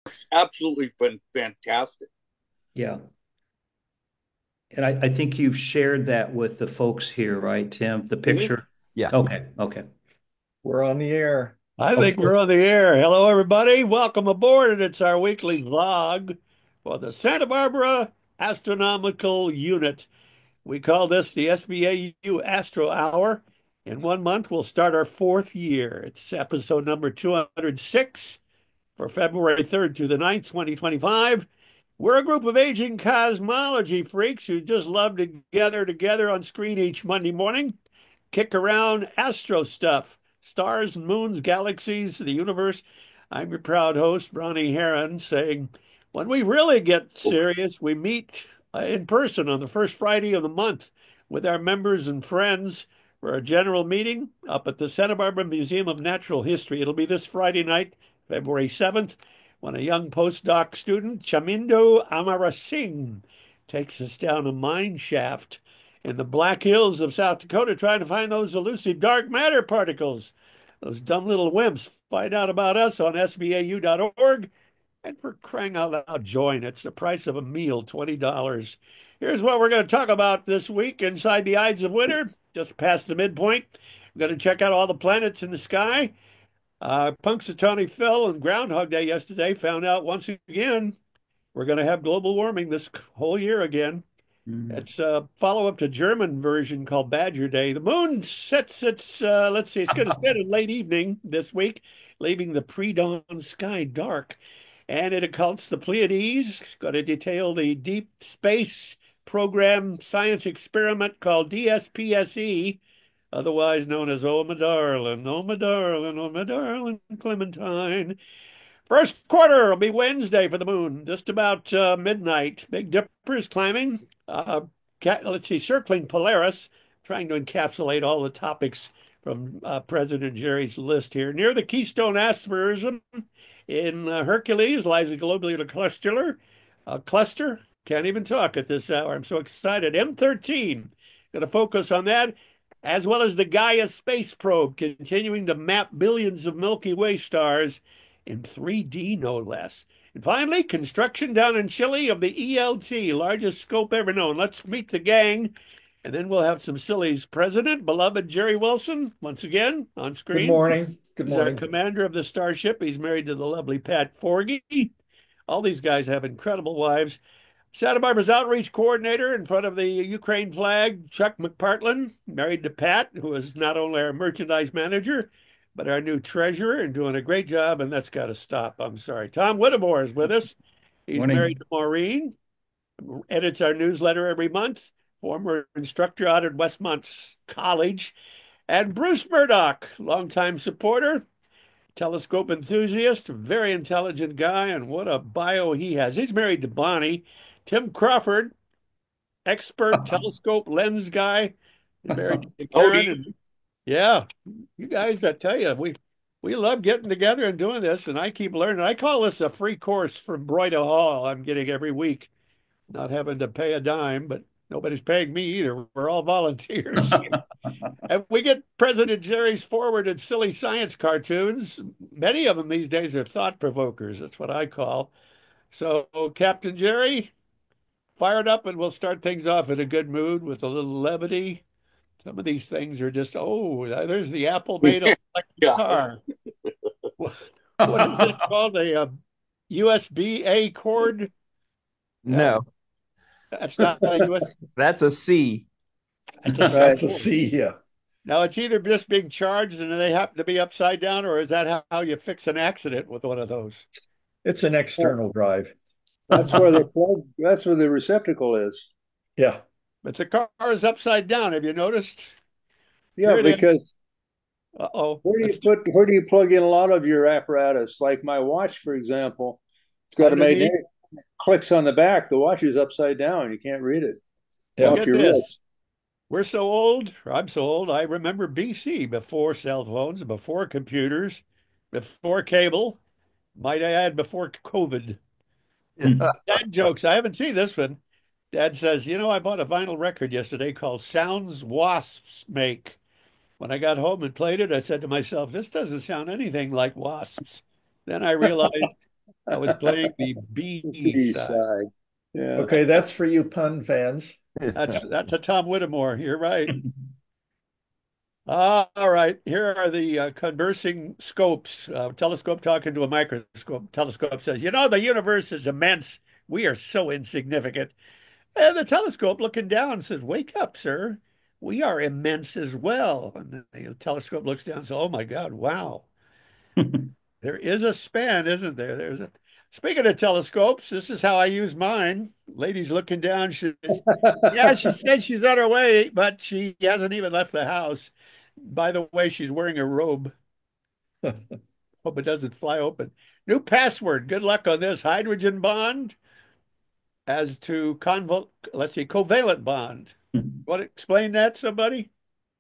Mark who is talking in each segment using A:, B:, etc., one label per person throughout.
A: It's absolutely fantastic.
B: Yeah. And I think you've shared that with the folks here, right, Tim? The
A: Mhm.
B: picture.
C: Yeah.
B: Okay, okay.
D: We're on the air.
C: I think
B: Okay.
C: we're on the air. Hello, everybody. Welcome aboard. And it's our weekly vlog for the Santa Barbara Astronomical Unit. We call this the SBAU Astro Hour. In 1 month, we'll start our fourth year. It's episode number 206 for February 3rd through the 9th, 2025. We're a group of aging cosmology freaks who just love to gather together on screen each Monday morning, kick around astro stuff, stars and moons, galaxies, the universe. I'm your proud host, Ronnie Heron, saying, when we really get serious, we meet in person on the first Friday of the month with our members and friends for a general meeting up at the Santa Barbara Museum of Natural History. It'll be this Friday night, February 7th, when a young postdoc student, Chamindo Amarasinghe, takes us down a mine shaft in the Black Hills of South Dakota trying to find those elusive dark matter particles. Those dumb little wimps. Find out about us on sbau.org. And for crying out loud, join. It's the price of a meal, $20. Here's what we're going to talk about this week inside the Ides of Winter, just past the midpoint. We're going to check out all the planets in the sky. Punxsutawney Phil and Groundhog Day yesterday found out once again we're going to have global warming this whole year again.
B: Mhm.
C: It's a follow-up to German version called Badger Day. The moon sets its, let's see, it's going to set in late evening this week, leaving the pre-dawn sky dark. And it occults the Pleiades. It's going to detail the deep space program science experiment called DSPSE, otherwise known as Oh My Darling, Oh My Darling, Oh My Darling Clementine. First quarter will be Wednesday for the moon, just about midnight. Big Dipper's climbing. Let's see, circling Polaris, trying to encapsulate all the topics from President Jerry's list here. Near the Keystone Asterism in Hercules lies a globular cluster. Can't even talk at this hour. I'm so excited. M13, going to focus on that, as well as the Gaia space probe, continuing to map billions of Milky Way stars in 3D, no less. And finally, construction down in Chile of the ELT, largest scope ever known. Let's meet the gang, and then we'll have some sillies. President, beloved Jerry Wilson, once again on
D: Good
C: screen.
D: morning. Good
C: He's our
D: morning.
C: commander of the Starship. He's married to the lovely Pat Forgy. All these guys have incredible wives. Santa Barbara's outreach coordinator in front of the Ukraine flag, Chuck McPartland, married to Pat, who is not only our merchandise manager, but our new treasurer and doing a great job, and that's got to stop. I'm sorry. Tom Whittemore is with us. He's married
B: Morning.
C: to Maureen, edits our newsletter every month, former instructor out at Westmont College, and Bruce Murdoch, longtime supporter, telescope enthusiast, very intelligent guy, and what a bio he has. He's married to Bonnie. Tim Crawford, expert telescope lens guy, married to Karen.
A: Howdy.
C: And yeah, you guys, I tell you, we love getting together and doing this, and I keep learning. I call this a free course from Broida Hall I'm getting every week, not having to pay a dime, but nobody's paying me either. We're all volunteers. And we get President Jerry's forward and silly science cartoons. Many of them these days are thought provokers. That's what I call. So, Captain Jerry, fired up, and we'll start things off in a good mood with a little levity. Some of these things are just, oh, there's the Apple made electric
A: Yeah.
C: car. What is it called? A USB-A cord? Uh,
E: No,
C: that's not a USB.
E: that's a C.
C: That's a
D: That's a
C: C.
D: C. Yeah.
C: Now it's either just being charged and they happen to be upside down, or is that how you fix an accident with one of those?
D: It's an external drive.
F: That's where the plug, that's where the receptacle is.
D: Yeah.
C: But the car is upside down. Have you noticed?
F: Yeah,
C: Here it is.
F: because
C: Uh-oh.
F: where do you plug in a lot of your apparatus? Like my watch, for example, it's got a
C: Underneath.
F: magnetic clicks on the back. The watch is upside down. You can't read it
C: Well,
D: Yeah.
F: off
C: get
F: your
C: this.
F: wrist.
C: We're so old, or I'm so old, I remember BC, before cell phones, before computers, before cable, might I add, before COVID. Dad jokes. I haven't seen this one. Dad says, I bought a vinyl record yesterday called Sounds Wasps Make. When I got home and played it, I said to myself, this doesn't sound anything like wasps. Then I realized I was playing the B
F: B
C: side.
F: side. Yeah.
D: Okay, that's for you pun fans.
C: That's a Tom Whittemore. You're right. All right. Here are the conversing scopes. Telescope talking to a microscope. Telescope says, "You know, the universe is immense. We are so insignificant." And the telescope looking down says, "Wake up, sir. We are immense as well." And the telescope looks down and says, "Oh my God, wow. There is a span, isn't there? Speaking of telescopes, this is how I use mine. Lady's looking down. She says, yeah, she says she's on her way, but she hasn't even left the house. By the way, she's wearing a robe. Hope it doesn't fly open. New password. Good luck on this. Hydrogen bond as to covalent bond. Want to explain that, somebody?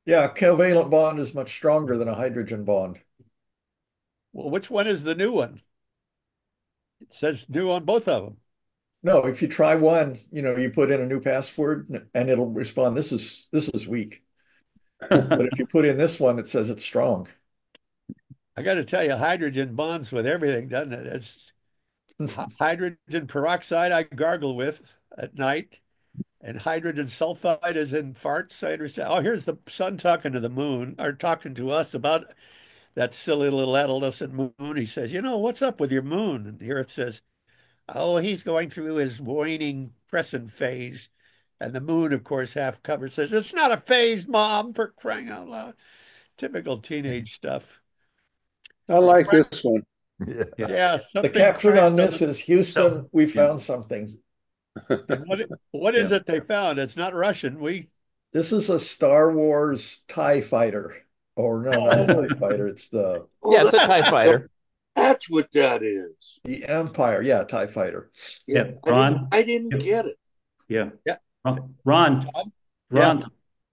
D: Yeah, covalent bond is much stronger than a hydrogen bond.
C: Well, which one is the new one? It says new on both of them.
D: No, if you try one, you put in a new password and it'll respond, this is weak. But if you put in this one, it says it's strong.
C: I got to tell you, hydrogen bonds with everything, doesn't it? It's hydrogen peroxide I gargle with at night, and hydrogen sulfide is in farts. I understand. Oh, here's the sun talking to the moon, or talking to us about that silly little adolescent moon. He says, what's up with your moon? And the Earth says, oh, he's going through his waning crescent phase. And the moon, of course, half covered, says, it's not a phase, Mom, for crying out loud. Typical teenage stuff.
F: I like this one.
C: Yeah,
D: the caption on this is Houston, we found something.
C: What is it they found? It's not Russian.
D: This is a Star Wars TIE fighter. Or no, not a TIE fighter. It's
E: it's a TIE fighter.
A: That's what that is.
D: The Empire. Yeah, TIE fighter.
B: Yeah, Ron.
A: I didn't get it.
B: Yeah.
C: Yeah.
B: Ron.
D: Yeah.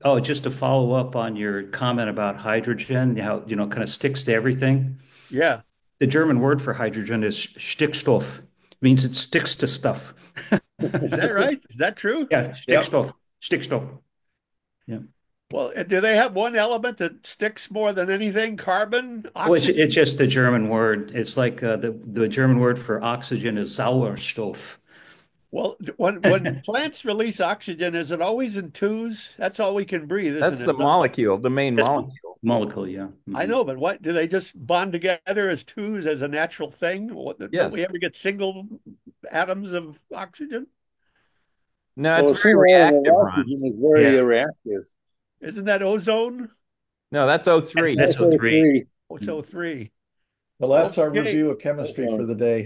B: Oh, just to follow up on your comment about hydrogen, how, kind of sticks to everything.
C: Yeah.
B: The German word for hydrogen is Stickstoff. It means it sticks to stuff.
C: Is that right? Is that true?
B: Yeah, Stickstoff. Stickstoff. Yeah.
C: Well, do they have one element that sticks more than anything? Carbon?
B: Well,
C: Oxygen?
B: it's just the German word. It's like the German word for oxygen is Sauerstoff.
C: Well, when plants release oxygen, is it always in twos? That's all we can breathe, isn't
E: That's
C: it?
E: the molecule, the main molecule.
B: Molecule, yeah.
C: I know, but what do they just bond together as twos as a natural thing? Don't we ever get single atoms of oxygen?
E: No,
F: Well,
E: it's very reactive, Ron.
F: oxygen is very reactive.
C: Isn't that ozone?
E: No, that's O3.
B: That's O3.
C: Oh, it's O3.
D: Well, that's our
C: Okay.
D: review of chemistry for the day.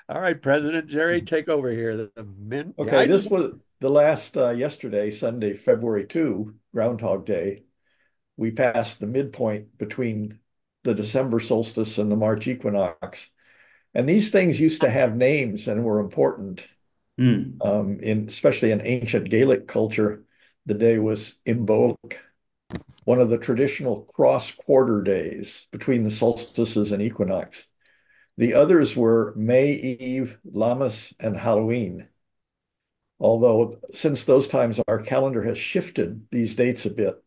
C: All right, President Jerry, take over here. The men.
D: Okay, this was the last yesterday, Sunday, February 2, Groundhog Day. We passed the midpoint between the December solstice and the March equinox. And these things used to have names and were important. Especially in ancient Gaelic culture, the day was Imbolc, one of the traditional cross-quarter days between the solstices and equinox. The others were May Eve, Lammas, and Halloween. Although since those times, our calendar has shifted these dates a bit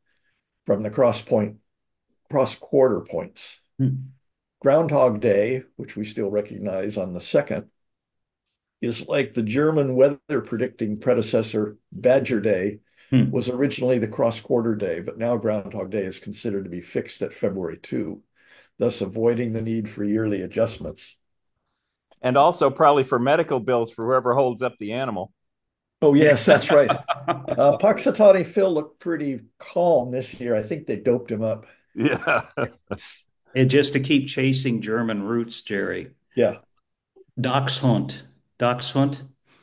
D: from the cross-quarter points. Groundhog Day, which we still recognize on the 2nd, is like the German weather predicting predecessor Badger Day was originally the cross-quarter day, but now Groundhog Day is considered to be fixed at February 2, thus avoiding the need for yearly adjustments.
E: And also probably for medical bills for whoever holds up the animal.
D: Oh, yes, that's right. Puxatawny Phil looked pretty calm this year. I think they doped him up.
E: Yeah.
B: And just to keep chasing German roots, Jerry.
D: Yeah.
B: Dachshund.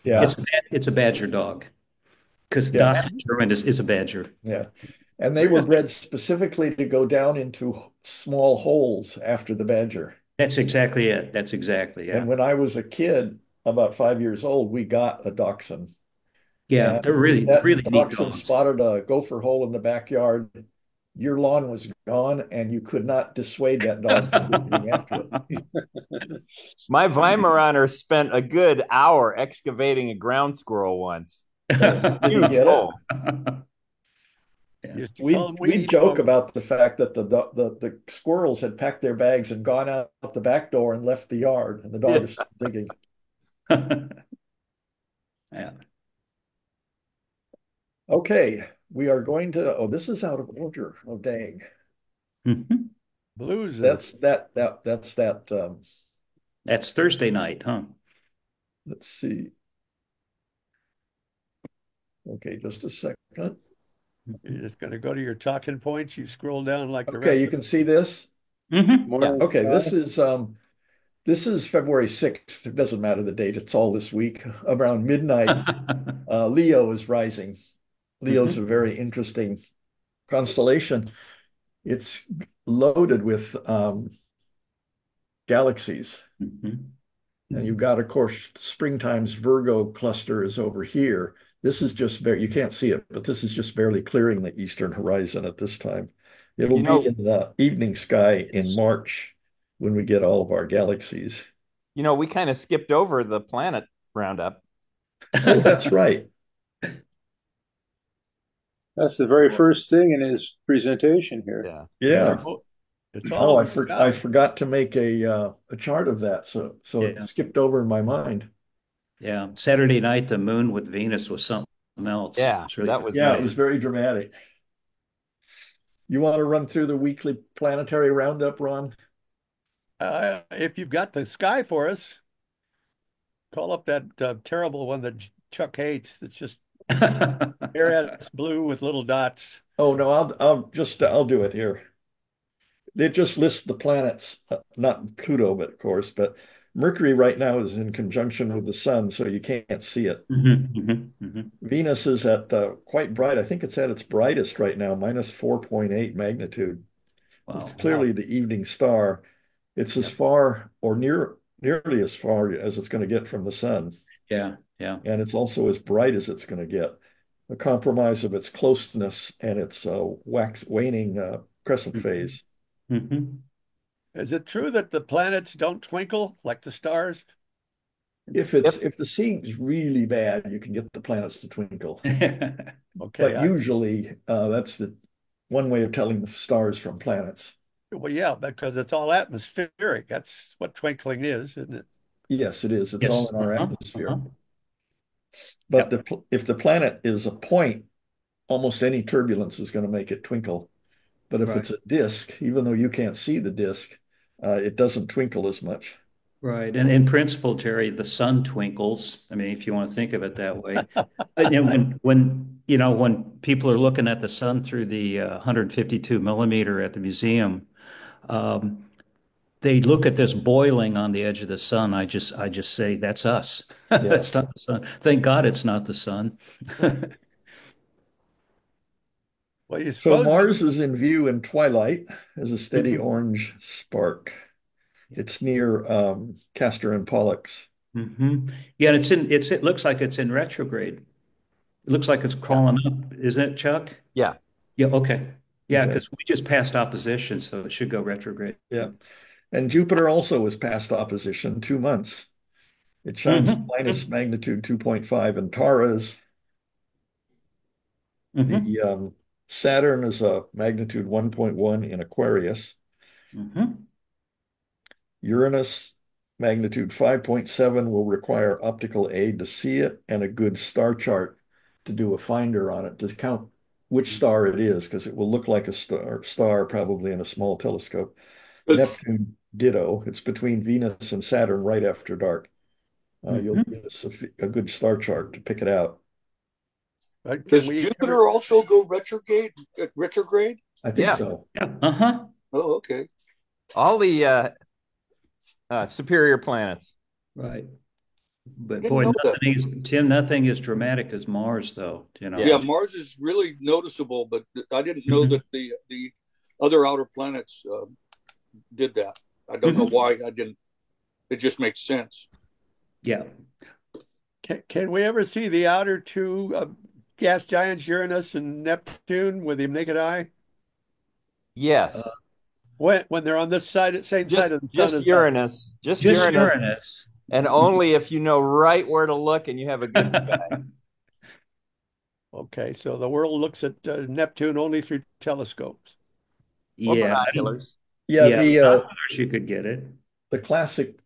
D: Yeah.
B: It's a badger dog. Because
D: Yeah.
B: Dachshund German is a badger.
D: Yeah. And they were bred specifically to go down into small holes after the badger.
B: That's exactly it. That's exactly it.
D: And when I was a kid, about 5 years old, we got a dachshund.
B: Yeah,
D: And
B: they're really
D: that
B: neat
D: dachshund
B: dogs.
D: spotted a gopher hole in the backyard. Your lawn was gone, and you could not dissuade that dog from getting after it.
E: My Weimaraner spent a good hour excavating a ground squirrel once.
D: Did you
E: Huge
D: get
E: hole.
D: it?
C: Used to
D: We
C: call them
D: we
C: weenie
D: joke
C: dogs.
D: about the fact that the squirrels had packed their bags and gone out the back door and left the yard, and the dog is still digging.
B: Yeah.
D: Okay, we are going to. Oh, this is out of order. Oh, dang.
B: Mhm.
C: Blues.
D: That's that.
B: That's Thursday night, huh?
D: Let's see. Okay, just a second.
C: You're just going to go to your talking points. You scroll down like the
D: Okay,
C: rest
D: you
C: of
D: can see this.
B: Mhm.
F: Morning,
D: Okay,
F: Scott.
D: this is February 6th. It doesn't matter the date. It's all this week. Around midnight, Leo is rising. Leo's a very interesting constellation. It's loaded with galaxies.
B: Mhm.
D: And you've got, of course, springtime's Virgo cluster is over here. This is just you can't see it, but this is just barely clearing the eastern horizon at this time. It'll
E: You
D: be
E: know,
D: in the evening sky in March when we get all of our galaxies.
E: we kind of skipped over the planet roundup.
D: Oh, that's right.
F: That's the very first thing in his presentation here.
E: Yeah.
D: Yeah.
C: It's
D: Oh,
C: all
D: I
C: in the
D: for,
C: sky.
D: I forgot to make a chart of that, so
B: Yeah.
D: it skipped over in my mind.
B: Yeah. Saturday night, the moon with Venus was something else.
E: Yeah,
B: It's really
E: that
B: good.
E: was
D: Yeah, it
E: nice.
D: was very dramatic. You want to run through the weekly planetary roundup, Ron?
C: If you've got the sky for us, call up that terrible one that Chuck hates. That's just air blue with little dots.
D: Oh no, I'll do it here. It just lists the planets, not Pluto, but of course, but Mercury right now is in conjunction with the sun, so you can't see it.
B: Mhm, mhm, mhm.
D: Venus is at quite bright. I think it's at its brightest right now, minus 4.8 magnitude.
B: Wow.
D: It's clearly the evening star. It's as far or nearly as far as it's going to get from the sun.
B: Yeah. Yeah.
D: And it's also as bright as it's going to get. A compromise of its closeness and its waning crescent phase.
B: Mhm.
C: Is it true that the planets don't twinkle like the stars?
D: If the scene's really bad, you can get the planets to twinkle.
C: Okay,
D: But usually that's the one way of telling the stars from planets.
C: well, yeah, because it's all atmospheric. That's what twinkling is, isn't it?
D: Yes, it is. It's
B: Yes.
D: all in our
B: Uh-huh,
D: atmosphere.
B: uh-huh.
D: But
B: Yep.
D: if the planet is a point, almost any turbulence is going to make it twinkle. But if
B: Right.
D: it's a disk, even though you can't see the disk, it doesn't twinkle as much.
B: Right. And in principle, Terry, the sun twinkles. I mean, if you want to think of it that way. And when people are looking at the sun through the 152 millimeter at the museum, um, they look at this boiling on the edge of the sun. I just say that's us. That's not the sun. Thank God it's not the sun.
C: Well, you
D: So
C: suppose
D: Mars is in view in twilight as a steady
B: Mhm.
D: orange spark. It's near Castor and Pollux.
B: Yeah, and it looks like it's in retrograde. It looks like it's crawling up, isn't it, Chuck?
E: Yeah.
B: Yeah, okay. Yeah,
D: Okay.
B: because we just passed opposition, so it should go retrograde.
D: Yeah. And Jupiter also was past opposition 2 months. It shines
B: Mhm.
D: minus magnitude 2.5 in Taurus.
B: Mhm.
D: The Saturn is a magnitude 1.1 in Aquarius.
B: Mhm.
D: Uranus, magnitude 5.7, will require optical aid to see it and a good star chart to do a finder on it to count which star it is, because it will look like a star probably in a small telescope. Neptune, ditto. It's between Venus and Saturn right after dark. You'll
B: Mhm.
D: need a good star chart to pick it out.
C: can
A: Does
C: we
A: Jupiter also go retrograde? Retrograde?
D: I think
E: Yeah.
D: so.
B: Yeah. Uh-huh.
A: Oh, okay.
E: All the superior planets.
B: Right. But
A: Didn't
B: boy,
A: know that.
B: nothing is dramatic as Mars, though, you know.
A: Yeah, Mars is really noticeable, but I didn't know that the other outer planets did that. I don't know why I didn't. It just makes sense.
B: Yeah.
C: can we ever see the outer two gas giants, Uranus and Neptune, with the naked eye?
E: Yes.
C: When they're on this side, same side of the sun
E: Just
C: as
E: Uranus. Just
B: Just
E: Uranus.
B: Uranus.
E: And only if you know right where to look and you have a good sky.
C: Okay, so the world looks at Neptune only through telescopes.
E: Or
B: Yeah,
E: binoculars.
D: Yeah,
B: yeah, binoculars, you could get it.
D: the classic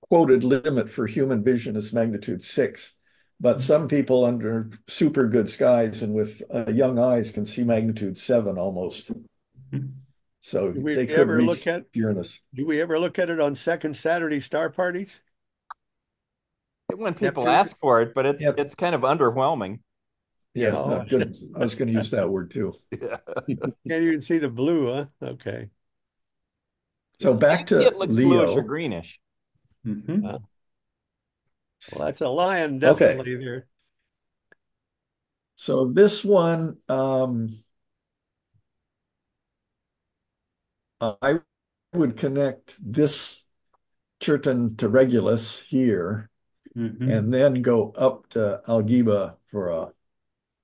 D: quoted limit for human vision is magnitude 6, but some people under super good skies and with young eyes can see magnitude 7 almost. So
C: Do we
D: they could
C: ever
D: reach
C: look at
D: Uranus.
C: do we ever look at it on second Saturday star parties?
E: When people
C: Neptune?
E: ask for it, but
D: Yep.
E: it's kind of underwhelming.
D: Yeah,
C: Oh.
D: not good. I was going to use that word too.
E: Yeah.
C: Can't even see the blue, huh? Okay.
D: So back to
E: It looks bluish or
D: Leo.
E: greenish.
B: Mhm.
C: Well, that's a lion,
D: Okay.
C: definitely there.
D: So this one, I would connect this Chertan to Regulus here,
B: Mhm.
D: and then go up to Algeba for a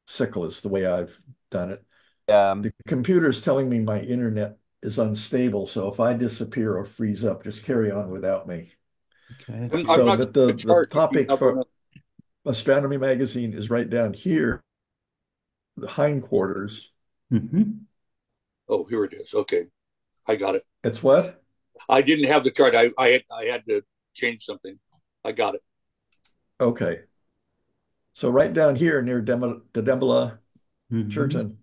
D: Cyclus, the way I've done it. The computer's telling me my internet is unstable, so if I disappear or freeze up, just carry on without me.
B: Okay.
A: I'm
D: So
A: not
D: that
A: seeing
D: the
A: chart.
D: topic for Astronomy Magazine is right down here, the hindquarters.
B: Mhm.
A: Oh, here it is. Okay, I got it.
D: It's what?
A: I didn't have the chart. I had to change something. I got it.
D: Okay. So right down here near Dedembla,
B: Mhm.
D: Chertan,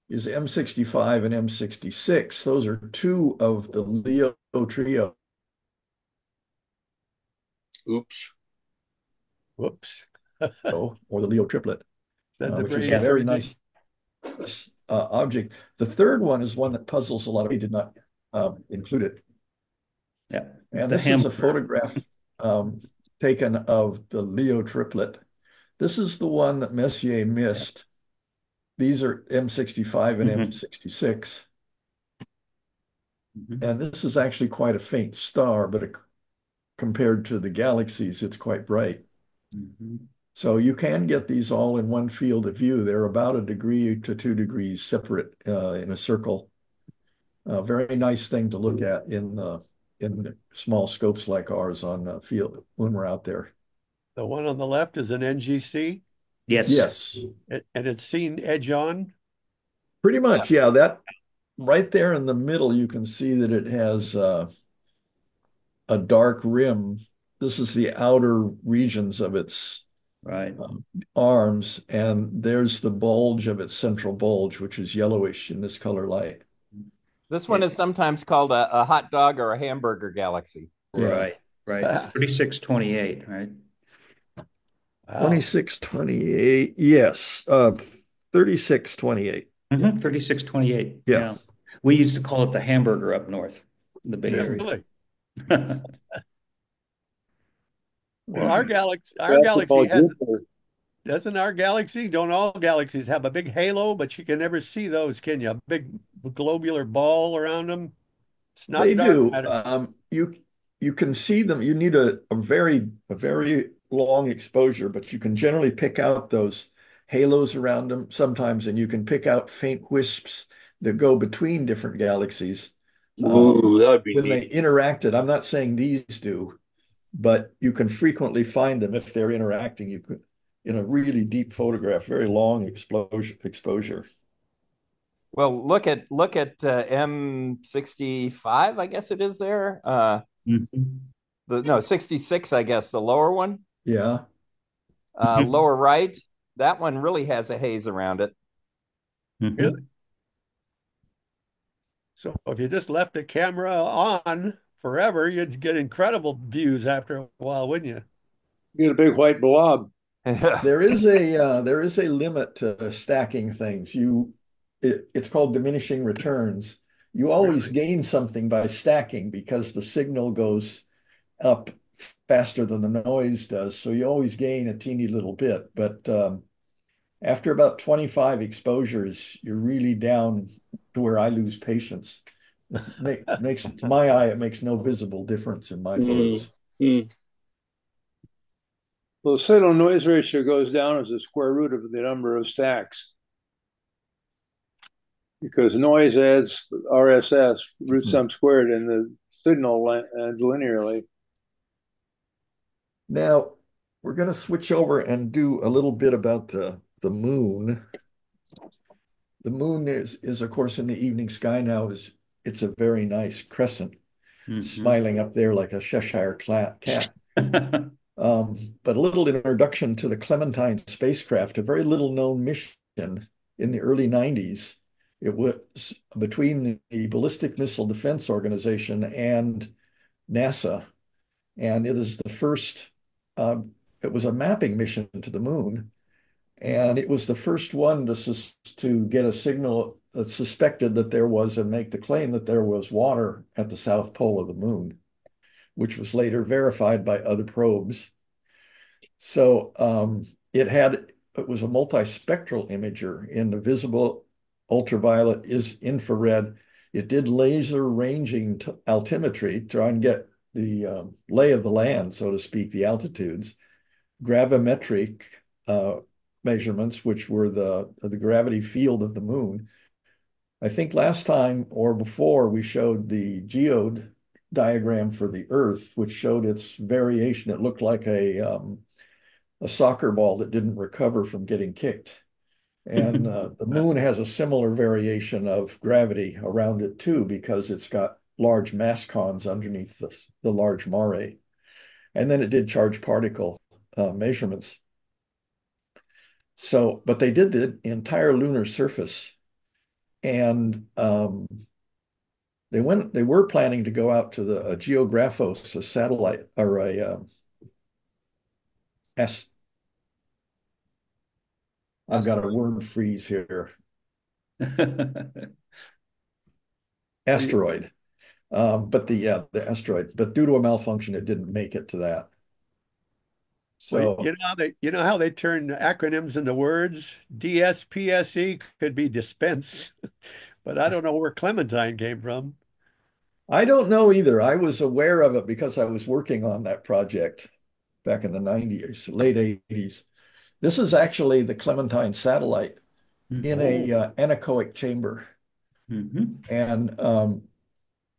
D: is M65 and M66. Those are two of the Leo trio,
A: Oops.
C: Whoops.
D: or the Leo triplet,
C: Then the
D: which is
C: brain
D: a very
C: freezes.
D: nice object. The third one is one that puzzles a lot of people. Did not include it.
B: Yeah.
D: And
B: The
D: this is a
B: hamburger.
D: photograph taken of the Leo triplet. This is the one that Messier missed. These are M65 and
B: Mhm.
D: M66.
B: Mhm.
D: And this is actually quite a faint star, but compared to the galaxies, it's quite bright.
B: Mhm.
D: So you can get these all in one field of view. They're about 1 to 2 degrees separate in a circle. A very nice thing to look at in small scopes like ours on field when we're out there.
C: The one on the left is an NGC,
B: Yes.
D: Yes,
C: and it's seen edge on.
D: pretty much. Yeah, that right there in the middle, you can see that it has a dark rim. This is the outer regions of its
B: Right.
D: arms, and there's the bulge of its central bulge, which is yellowish in this color light.
E: This one is sometimes called a hot dog or a hamburger galaxy.
D: Yeah.
B: Right. Right. 3628, right?
C: Wow.
D: 2628. Yes. 3628.
B: 3628.
D: Yeah.
B: We used to call it the hamburger up north, the Bay Area.
C: Really?
B: Yeah.
C: Well, our galaxy doesn't our galaxy, don't all galaxies have a big halo, but you can never see those, can you? A big globular ball around them. It's not
D: They
C: dark
D: do.
C: matter.
D: You can see them. You need a very long exposure, but you can generally pick out those halos around them sometimes, and you can pick out faint wisps that go between different galaxies
A: Ooh, that would be
D: when they
A: neat.
D: interacted. I'm not saying these do, but you can frequently find them if they're interacting. You could, in a really deep photograph, very long exposure.
E: Well, look at M65, I guess it is there.
B: Mhm.
E: No, 66, I guess, the lower one.
D: Yeah.
E: Lower right, that one really has a haze around it.
B: Mhm.
C: Really? So if you just left the camera on forever, you'd get incredible views after a while, wouldn't you?
F: You get a big white blob.
D: There is a limit to stacking things. It's called diminishing returns. You always gain something by stacking because the signal goes up faster than the noise does. So you always gain a teeny little bit. But after about 25 exposures, you're really down to where I lose patience. To my eye, it makes no visible difference in my photos.
A: Mm.
F: The signal noise ratio goes down as the square root of the number of stacks because noise adds RSS, root sum squared, and the signal adds linearly.
D: Now, we're going to switch over and do a little bit about the moon. The moon is of course in the evening sky now it's a very nice crescent smiling up there like a Cheshire cat. But a little introduction to the Clementine spacecraft, a very little known mission in the early 90s. It was between the Ballistic Missile Defense Organization and NASA. And it is the first, it was a mapping mission to the moon. And it was the first one to get a signal that suspected that there was and make the claim that there was water at the south pole of the moon, which was later verified by other probes. So it was a multispectral imager in the visible, ultraviolet, infrared. It did laser ranging altimetry, try and get the lay of the land, so to speak, the altitudes, gravimetric measurements, which were the gravity field of the moon. I think last time or before we showed the geode diagram for the Earth, which showed its variation. It looked like a soccer ball that didn't recover from getting kicked. And the moon has a similar variation of gravity around it too, because it's got large mascons underneath the large mare. And then it did charged particle measurements. So, but they did the entire lunar surface, and they were planning to go out to the Geographos, a satellite or I've got a word freeze here. Asteroid. But the asteroid, but due to a malfunction, it didn't make it to that. So
C: well, you know how they turn acronyms into words? DSPSE could be dispense, but I don't know where Clementine came from.
D: I don't know either. I was aware of it because I was working on that project back in the 90s, late 80s. This is actually the Clementine satellite in a anechoic chamber. And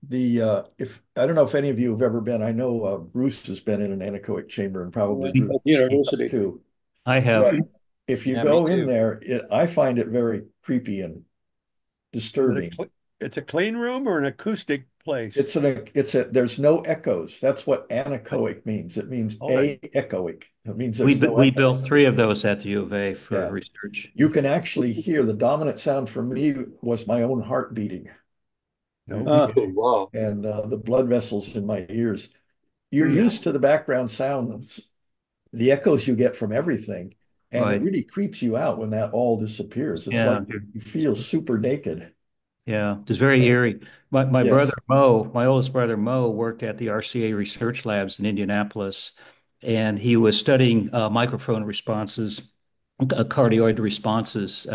D: if I don't know if any of you have ever been, I know Bruce has been in an anechoic chamber and probably Bruce
F: University
D: too.
B: I have.
D: But if you go in there, I find it very creepy and disturbing.
C: It's a clean room or an acoustic place?
D: There's no echoes. That's what anechoic means. It means echoic. It means
B: we built 3 of those at the U of A for research.
D: You can actually hear the dominant sound for me was my own heart beating.
A: Wow.
D: And the blood vessels in my ears. You're used to the background sounds, the echoes you get from everything, and it really creeps you out when that all disappears. It's like you feel super naked.
B: Yeah, it's very eerie. My brother Mo, my oldest brother Mo, worked at the RCA Research Labs in Indianapolis, and he was studying microphone responses, cardioid responses,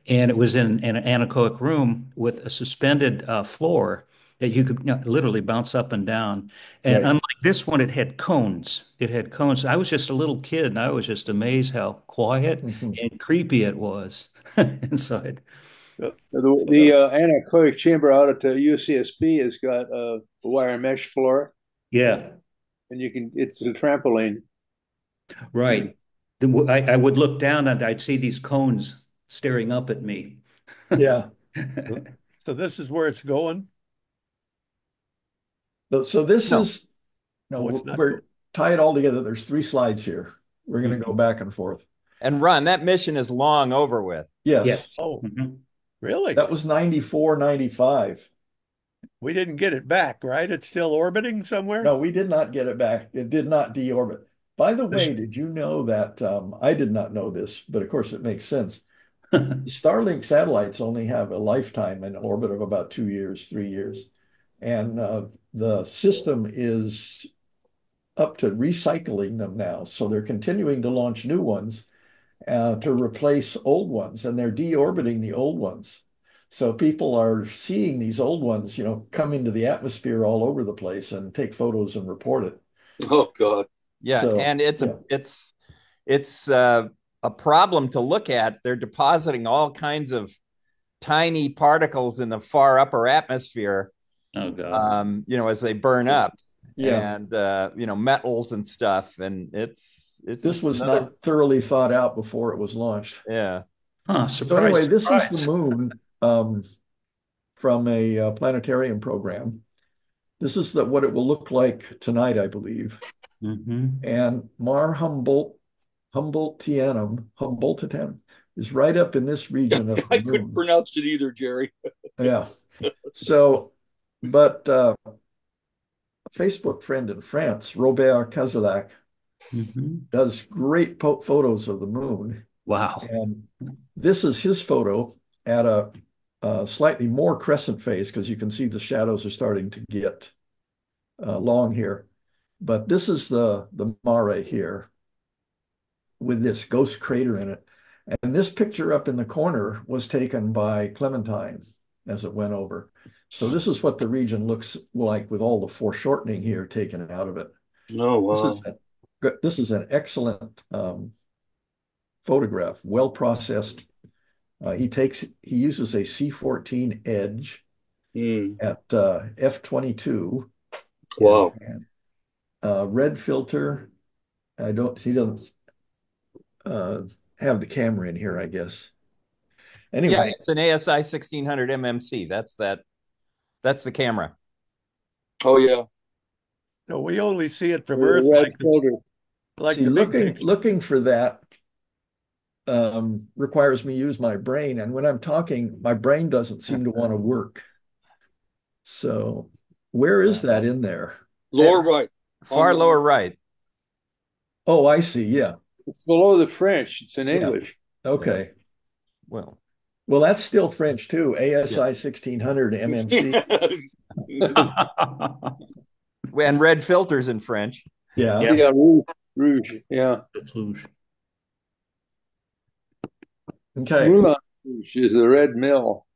B: and it was in an anechoic room with a suspended floor that you could literally bounce up and down. And unlike this one, it had cones. It had cones. I was just a little kid, and I was just amazed how quiet and creepy it was inside.
F: The anechoic chamber out at UCSB has got a wire mesh floor.
B: Yeah.
F: And it's a trampoline.
B: Right. I would look down and I'd see these cones staring up at me.
D: Yeah.
C: So this is where it's going?
D: So this is, we're tie it all together. There's 3 slides here. We're going to go back and forth.
E: And Ron, that mission is long over with.
D: Yes.
C: Oh, really?
D: That was 94, 95.
C: We didn't get it back, right? It's still orbiting somewhere?
D: No, we did not get it back. It did not deorbit. By the way, did you know that, I did not know this, but of course it makes sense. Starlink satellites only have a lifetime in orbit of about 2 years, 3 years. And the system is up to recycling them now. So they're continuing to launch new ones to replace old ones, and they're deorbiting the old ones. So people are seeing these old ones, come into the atmosphere all over the place and take photos and report it.
A: Oh God.
E: Yeah, and it's a problem to look at. They're depositing all kinds of tiny particles in the far upper atmosphere.
B: Oh God.
E: As they burn up.
D: Yeah.
E: And metals and stuff. And it's
D: this was not thoroughly thought out before it was launched.
E: Yeah.
B: Huh,
D: So anyway,
B: surprise,
D: this is the
B: surprise.
D: moon from a planetarium program. This is what it will look like tonight, I believe.
B: Mm-hmm.
D: And Mar Humboldtianum is right up in this region of the
A: I couldn't
D: moon.
A: pronounce it either, Jerry.
D: Yeah. So, but a Facebook friend in France, Robert Cazellac,
B: Mm-hmm.
D: does great photos of the moon.
B: Wow.
D: And this is his photo at a slightly more crescent phase because you can see the shadows are starting to get long here. But this is the mare here with this ghost crater in it. And this picture up in the corner was taken by Clementine as it went over. So this is what the region looks like with all the foreshortening here taken out of it.
A: Oh, wow.
D: This is an excellent photograph, well processed. He uses a C14 Edge at f/22.
A: Wow.
D: And, red filter. He doesn't have the camera in here, I guess. Anyway,
E: Yeah, it's an ASI 1600 MMC. That's the camera.
A: Oh, yeah.
C: No, we only see it from
F: The
C: Earth
F: red filter.
C: like
D: see,
C: the big picture.
D: looking for that requires me use my brain, and when I'm talking, my brain doesn't seem to want to work. So, where is that in there?
A: Lower right.
E: Far lower right.
D: Oh, I see. Yeah.
F: It's below the French. It's in
D: Yeah.
F: English.
D: Okay.
E: Well,
D: that's still French too. ASI 1600 MMC.
E: and red filters in French.
D: Yeah.
F: Yeah, Rouge. Yeah.
D: Okay.
F: Moulin Rouge is the red mill.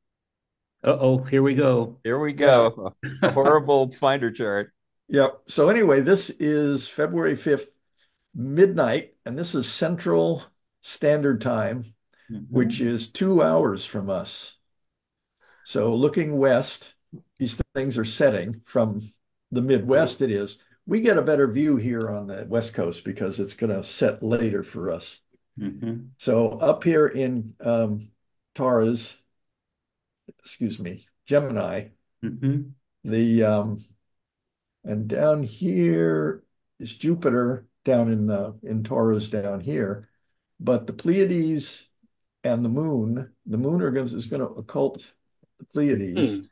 B: Uh-oh, here we go.
E: Here we go. Horrible finder chart.
D: Yep. So anyway, this is February 5th, midnight, and this is Central Standard Time, which is 2 hours from us. So looking west, these things are setting from the Midwest. It is. We get a better view here on the West Coast because it's going to set later for us.
B: Mm-hmm.
D: So up here in Gemini,
B: Mm-hmm.
D: and down here is Jupiter down in Taurus down here, but the Pleiades and the moon is going to occult the Pleiades.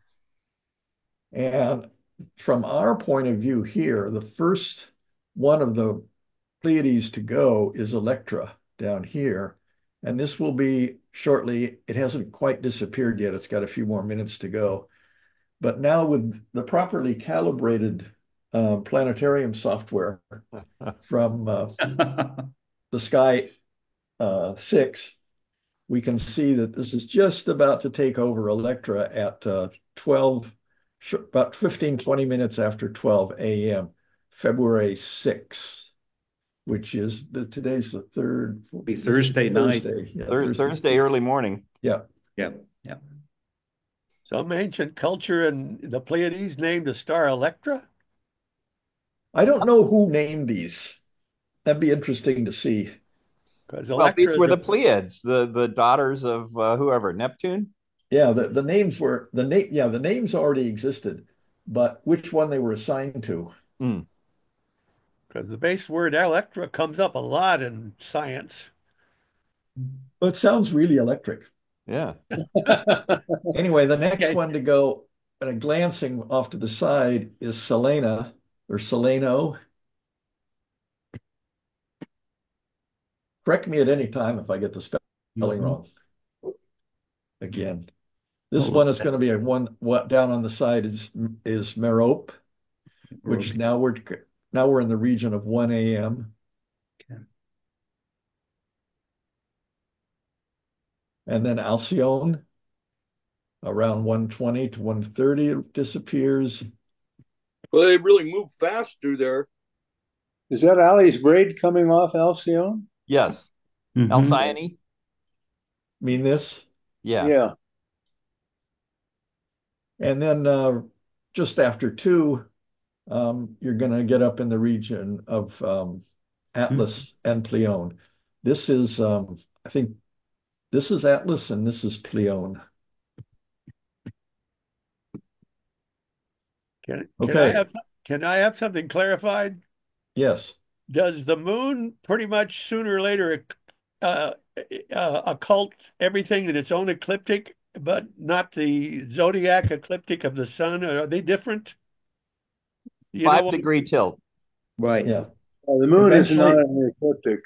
D: And from our point of view here, the first one of the Pleiades to go is Electra down here. And this will be shortly. It hasn't quite disappeared yet. It's got a few more minutes to go. But now with the properly calibrated planetarium software from the Sky 6, we can see that this is just about to take over Electra at about 15, 20 minutes after 12 a.m., February 6th, which is today's the 3rd.
B: It'll be Thursday night.
D: Yeah,
E: Thursday early morning.
D: Yeah.
B: Yeah.
C: Some ancient culture in the Pleiades named a star Electra?
D: I don't know who named these. That'd be interesting to see.
E: Well, these were the Pleiades, the daughters of whoever, Neptune.
D: Yeah, the names were the names already existed, but which one they were assigned to.
C: Because the base word Electra comes up a lot in science.
D: Well, it sounds really electric.
E: Yeah.
D: Anyway, the next one to go, glancing off to the side, is Selena or Seleno. Correct me at any time if I get the spelling wrong. Again, this one is going to be what down on the side is Merope, which now we're in the region of 1 a.m.
B: Okay.
D: And then Alcyone, around 1:20 to 1:30, it disappears.
A: Well, they really move fast through there.
F: Is that Ali's braid coming off Alcyone?
E: Yes. Alcyone?
D: Mean this?
E: Yeah.
F: Yeah.
D: And then just after 2, you're going to get up in the region of Atlas and Pleione. This is, I think, This is Atlas and this is Pleione. Okay.
C: Can I have something clarified?
D: Yes.
C: Does the moon pretty much sooner or later occult everything in its own ecliptic, but not the zodiac ecliptic of the sun? Are they different? You know
E: 5-degree tilt.
B: Right.
D: Yeah.
F: The moon is not
D: Eventually-
F: an ecliptic.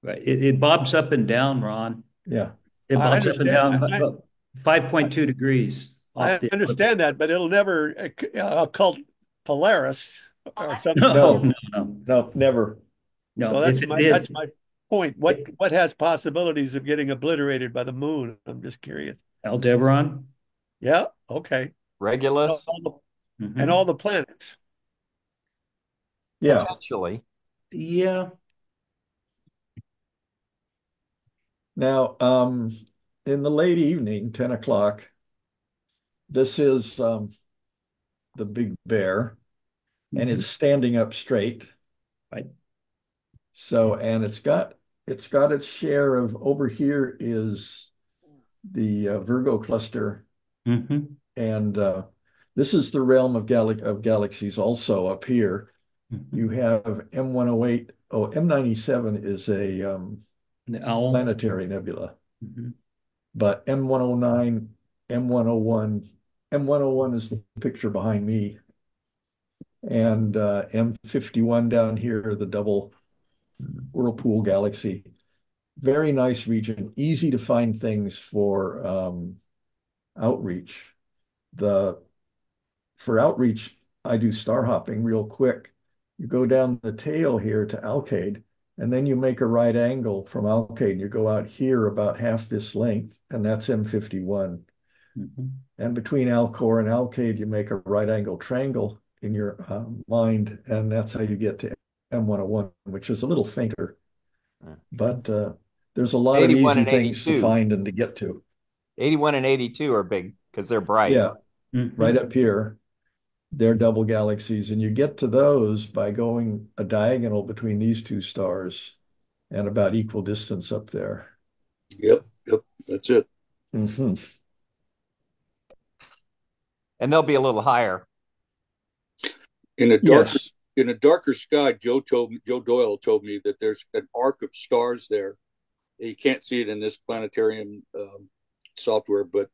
B: Right. It bobs up and down, Ron.
D: Yeah.
B: It
C: I
B: bobs up and down
C: understand.
B: about 5.2 degrees
C: I
B: off the
C: understand that, but it'll never occult Polaris or something.
B: No,
D: No, never.
B: no.
C: So
B: If it did,
C: that's my point. What has possibilities of getting obliterated by the moon? I'm just curious.
B: Aldebaran.
C: Yeah, okay.
E: Regulus,
B: Mhm.
C: And all the planets.
D: Yeah.
E: potentially.
B: Yeah.
D: Now, in the late evening, 10 o'clock, this is the Big Bear, and it's standing up straight.
B: Right.
D: So, and it's got its share of, over here is the Virgo cluster,
B: Mhm.
D: and this is the realm of galaxies also up here.
B: Mhm.
D: You have M108. Oh, M97 is a
B: The owl.
D: planetary nebula,
B: Mhm.
D: but M109, M101 is the picture behind me, and M51 down here, the double Whirlpool galaxy. Very nice region, easy to find things for outreach. For outreach, I do star hopping real quick. You go down the tail here to Alkaid, and then you make a right angle from Alkaid. You go out here about half this length, and that's M51.
B: Mhm.
D: And between Alcor and Alkaid, you make a right angle triangle in your mind, and that's how you get to M101, which is a little fainter. But there's a lot of
E: 81
D: easy
E: and
D: things to
E: 82.
D: find and to get to.
E: 81 and 82 are big because they're bright.
D: Yeah,
B: Mhm.
D: right up here. They're double galaxies, and you get to those by going a diagonal between these two stars and about equal distance up there.
A: Yep, that's it.
D: Mhm.
E: And they'll be a little higher.
A: In a
D: Yes.
A: darker sky, Joe Doyle told me that there's an arc of stars there. You can't see it in this planetarium software, but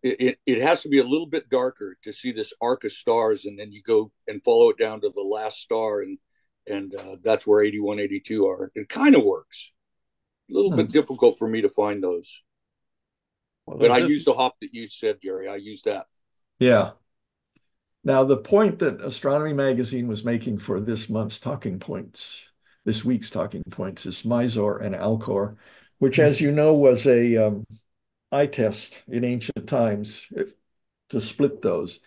A: it has to be a little bit darker to see this arc of stars, and then you go and follow it down to the last star, and that's where 81, 82 are. It kind of works. A little bit difficult for me to find those, but I use the hop that you said, Jerry. I use that.
D: Yeah. Now, the point that Astronomy Magazine was making for this week's talking points, is Mizor and Alcor, which, as you know, was a eye test in ancient times to split those.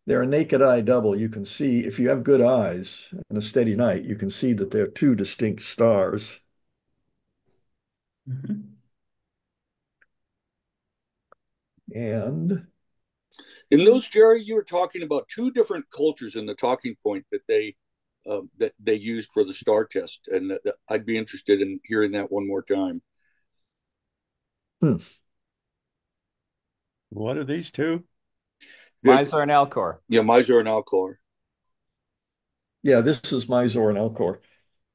D: They're a naked eye double. You can see, if you have good eyes and a steady night, you can see that they're two distinct stars.
B: Mhm.
D: And
A: In those, Jerry, you were talking about two different cultures in the talking point that they used for the star test, and I'd be interested in hearing that one more time.
C: What are these two?
E: Mizar and Alcor.
A: Yeah, Mizor and Alcor.
D: yeah, this is Mizor and Alcor.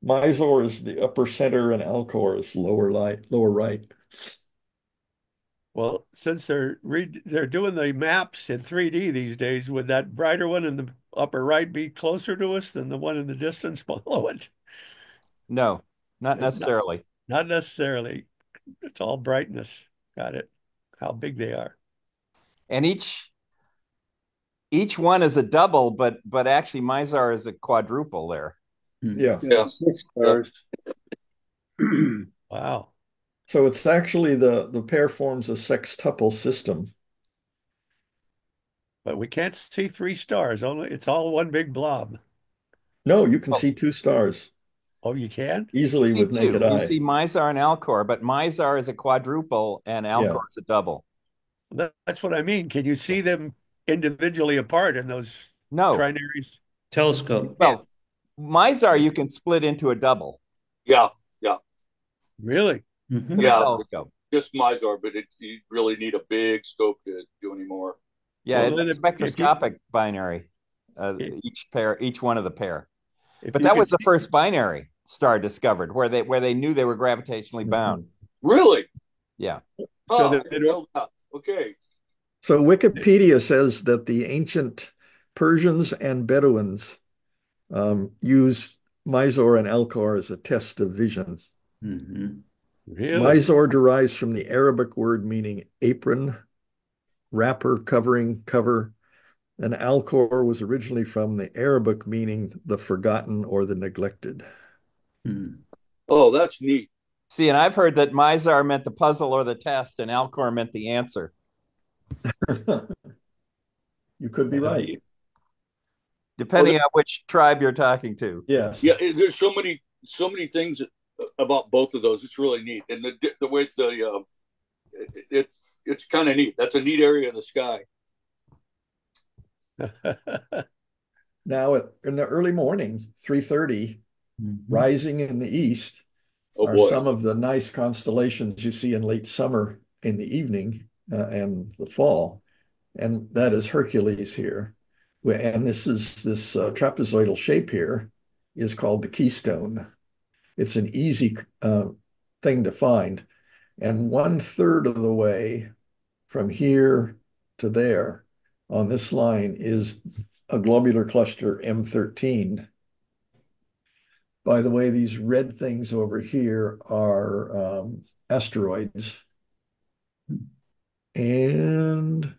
D: Mizor is the upper center and Alcor is lower right.
C: Well, since they're doing the maps in 3D these days, would that brighter one in the upper right be closer to us than the one in the distance below it?
E: No, not necessarily.
C: Not necessarily. It's all brightness. Got it. How big they are.
E: And each one is a double, but actually Mizar is a quadruple there.
D: Yeah.
A: Yeah.
F: 6 stars.
C: Wow.
D: So it's actually the pair forms a sextuple system.
C: But we can't see three stars. It's all one big blob.
D: No, you can see two stars
C: Oh, you can?
D: easily
E: You see
D: with
E: two.
D: naked
E: You
D: eye.
E: see Mizar and Alcor, but Mizar is a quadruple and Alcor is a double.
C: That's what I mean. Can you see them individually apart in those
E: No.
C: trinaries?
B: Telescope.
E: Well, Mizar you can split into a double.
A: Yeah,
C: Really?
B: Mhm.
E: with a
A: Yeah.
E: telescope.
A: just Mizar, but you really need a big scope to do any more.
E: Yeah,
C: Well,
E: it's
C: then
E: spectroscopic binary.
C: if
E: Each one of the pair.
C: if
E: But
C: you
E: that
C: could
E: was the first binary star discovered, where they knew they were gravitationally bound.
A: Really?
E: Yeah.
C: so
A: Oh, I
C: that
A: didn't know that. Okay.
D: So Wikipedia says that the ancient Persians and Bedouins used Mizor and Alcor as a test of vision.
B: Mm-hmm.
C: really
D: Mizor derives from the Arabic word meaning apron, wrapper, covering, cover, and Alcor was originally from the Arabic meaning the forgotten or the neglected.
B: Mm-hmm.
A: Oh, that's neat.
E: See, and I've heard that Mizar meant the puzzle or the test, and Alcor meant the answer,
D: You could be right.
A: Oh,
E: depending on which tribe you're talking to.
D: Yes.
A: yeah. There's so many things about both of those. It's really neat, and the way it it's kind of neat. That's a neat area of the sky.
D: Now in the early morning, 3:30,
B: Mm-hmm.
D: rising in the east
A: Oh
D: are
A: boy.
D: some of the nice constellations you see in late summer in the evening and the fall. And that is Hercules here. And this trapezoidal shape here is called the keystone. It's an easy thing to find. And 1/3 of the way from here to there on this line is a globular cluster M13. By the way, these red things over here are asteroids. And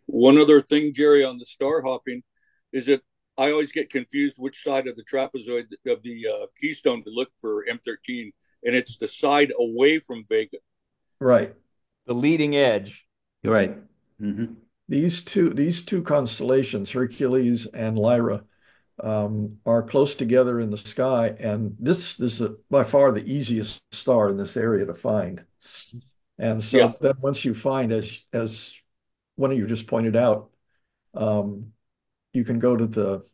A: One other thing, Jerry, on the star hopping, is that I always get confused which side of the trapezoid of the keystone to look for M13, and it's the side away from Vega.
D: right,
E: The leading edge.
B: You're right. Mm-hmm.
D: these two constellations, Hercules and Lyra, are close together in the sky, and this is by far the easiest star in this area to find. And so
A: Yeah.
D: then once you find, as one of you just pointed out, you can go to the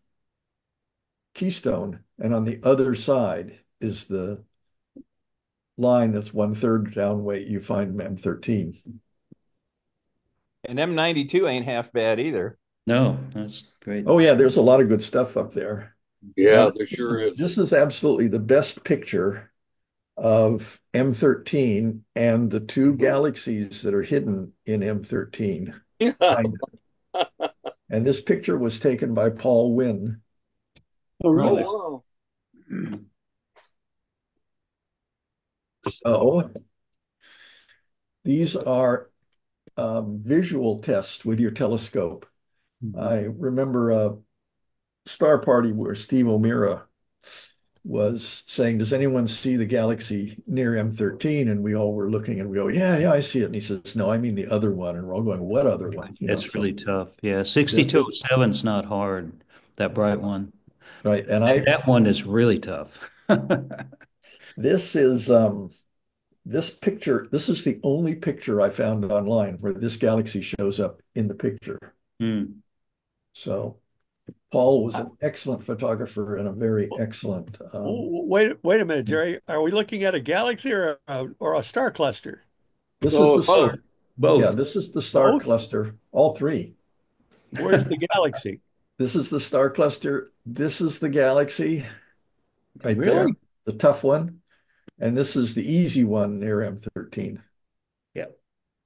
D: keystone, and on the other side is the line that's 1/3 down weight. You find M13.
E: And M92 ain't half bad either.
B: No, that's great.
D: Oh yeah, there's a lot of good stuff up there.
A: Yeah, there sure is.
D: This is absolutely the best picture of M13 and the two galaxies that are hidden in M13. And this picture was taken by Paul Wynne.
F: Oh,
A: Oh,
F: really?
A: wow.
D: So these are visual tests with your telescope. I remember a star party where Steve O'Meara was saying, "Does anyone see the galaxy near M13?" And we all were looking and we go, "Yeah, I see it." And he says, "No, I mean the other one." And we're all going, "What other one?"
B: It's really tough. Yeah, 6207 is not hard. That bright one.
D: right. And
B: That one is really tough.
D: this is this picture. This is the only picture I found online where this galaxy shows up in the picture.
B: Hmm.
D: So Paul was an excellent photographer and a very excellent.
C: wait a minute, Jerry. Are we looking at a galaxy or a star cluster?
D: This
F: Oh,
D: is the star.
B: Both.
D: Yeah, this is the star
C: Both?
D: cluster. All three.
C: Where's the galaxy?
D: This is the star cluster. This is the galaxy right there,
C: Really?
D: the tough one. And this is the easy one near M13.
B: Yeah.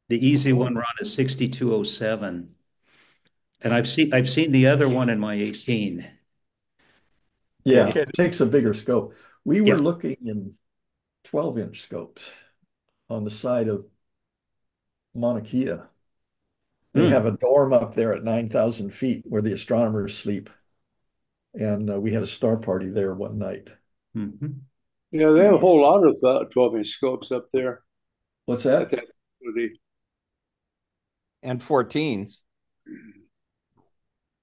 B: The easy one, Ron, is 6207. And I've seen the other one in my 18.
D: Yeah,
C: Okay.
D: it takes a bigger scope. We were
B: Yeah.
D: looking in 12-inch scopes on the side of Mauna Kea. They have a dorm up there at 9,000 feet where the astronomers sleep. And we had a star party there one night.
B: Mm-hmm.
F: Yeah, they have a whole lot of 12-inch scopes up there
D: What's
F: at
D: that?
F: that facility.
E: And 14s.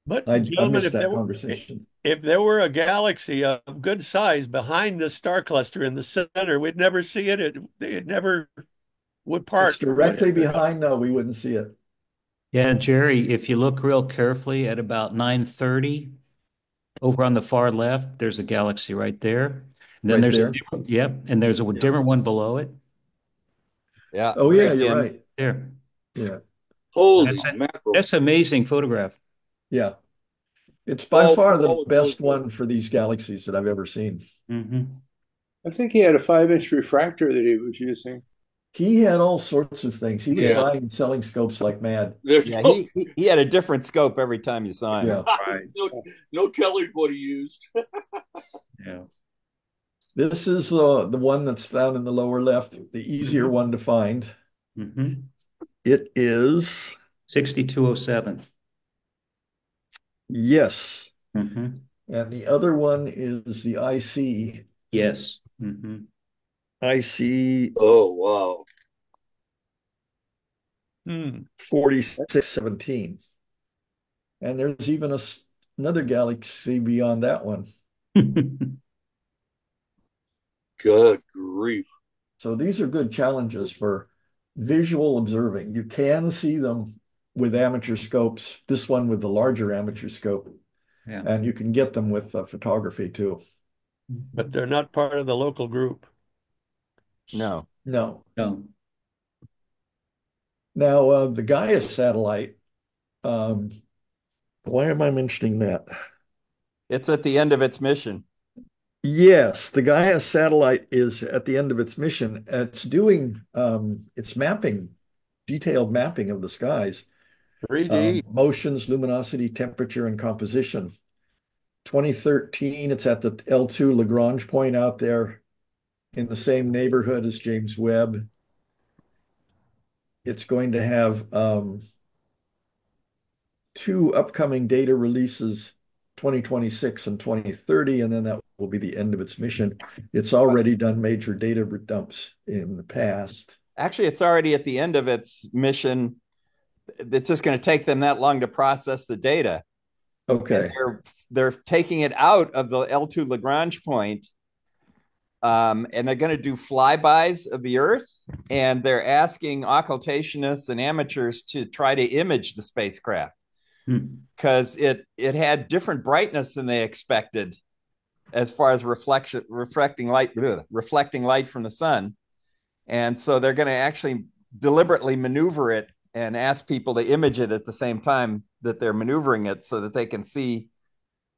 C: But
D: I
C: gentlemen,
D: missed that conversation.
C: if there were a galaxy of good size behind the star cluster in the center, we'd never see it. It never would part.
D: It's directly behind. No, we wouldn't see it.
B: Yeah, Jerry, if you look real carefully at about 9:30, over on the far left, there's a galaxy right there. And then
D: Right
B: there's
D: there.
B: and there's a different one below it.
E: Yeah,
D: Oh yeah,
E: right
D: you're
E: in.
D: right.
B: There.
D: Yeah,
A: Holy
B: That's a,
A: mackerel!
B: that's amazing photograph.
D: yeah. It's by far the
A: All really
D: best
A: good.
D: one for these galaxies that I've ever seen.
B: Hmm.
F: I think he had a 5-inch refractor that he was using.
D: He had all sorts of things. He was
A: Yeah,
D: buying and selling scopes like mad.
A: there's
E: Yeah,
A: no
E: he had a different scope every time you saw him.
D: Yeah.
B: Right.
A: there's no telling what he used.
B: Yeah.
D: This is the one that's down in the lower left, the easier
B: Mhm.
D: one to find.
B: Hmm.
D: It is,
B: 6207.
D: yes.
B: Hmm.
D: And the other one is the IC,
B: Yes. Hmm.
D: IC
A: Oh wow!
D: 4617. And there's even another galaxy beyond that one.
A: Good grief!
D: So these are good challenges for visual observing. You can see them with amateur scopes, this one with the larger amateur scope,
B: Yeah.
D: and you can get them with photography too.
C: But they're not part of the local group.
E: No.
D: No.
B: No.
D: Now, the Gaia satellite, um, why am I mentioning that?
E: It's at the end of its mission.
D: Yes, the Gaia satellite is at the end of its mission. It's doing its mapping, detailed mapping of the skies,
C: 3D.
D: motions, luminosity, temperature, and composition. 2013, it's at the L2 Lagrange point out there in the same neighborhood as James Webb. It's going to have two upcoming data releases, 2026 and 2030, and then that will be the end of its mission. It's already done major data dumps in the past.
E: Actually, it's already at the end of its mission. It's just going to take them that long to process the data. And
D: Okay.
E: they're taking it out of the L2 Lagrange point, and they're going to do flybys of the Earth, and they're asking occultationists and amateurs to try to image the spacecraft
B: Hmm.
E: because it had different brightness than they expected as far as reflecting light from the sun. And so they're going to actually deliberately maneuver it and ask people to image it at the same time that they're maneuvering it so that they can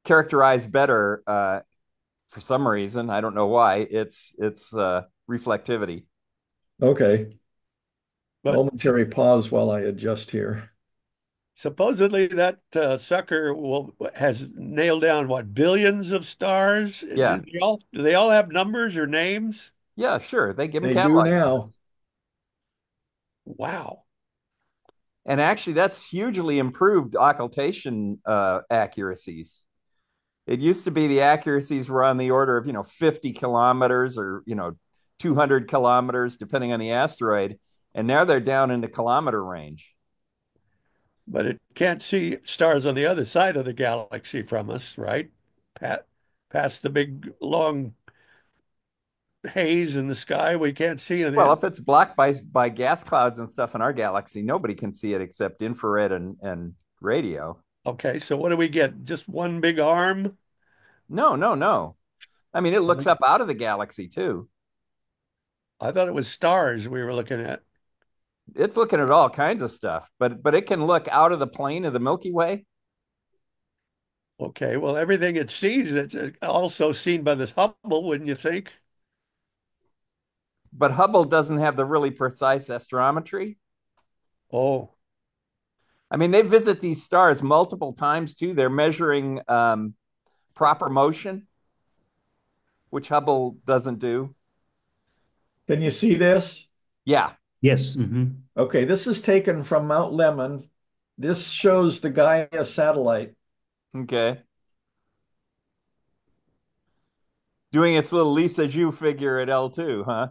E: characterize better, for some reason. I don't know why. It's reflectivity.
D: Okay.
C: But
D: Momentary pause while I adjust here.
C: supposedly that sucker has nailed down what, billions of stars?
E: Yeah.
C: Do they all have numbers or names?
E: Yeah, sure. They give them
D: They do
E: catalog numbers.
D: now.
C: Wow.
E: And actually, that's hugely improved occultation accuracies. It used to be the accuracies were on the order of 50 kilometers or 200 kilometers, depending on the asteroid, and now they're down in the kilometer range.
C: But it can't see stars on the other side of the galaxy from us, right? Pat, Past the big long haze in the sky, we can't see
E: Well,
C: anything.
E: if it's blocked by gas clouds and stuff in our galaxy, nobody can see it except infrared and radio.
C: Okay, so what do we get? Just one big arm?
E: No, no, no. I mean, it looks up out of the galaxy too.
C: I thought it was stars we were looking at.
E: It's looking at all kinds of stuff, but it can look out of the plane of the Milky Way.
C: Okay, well, everything it sees, it's also seen by this Hubble, wouldn't you think?
E: But Hubble doesn't have the really precise astrometry.
C: Oh,
E: I mean, they visit these stars multiple times too. They're measuring proper motion, which Hubble doesn't do.
D: Can you see this?
E: Yeah.
B: Yes. Hmm.
D: Okay, this is taken from Mount Lemmon. This shows the Gaia satellite.
E: Okay. Doing its little Lisa Ju figure at L2, huh?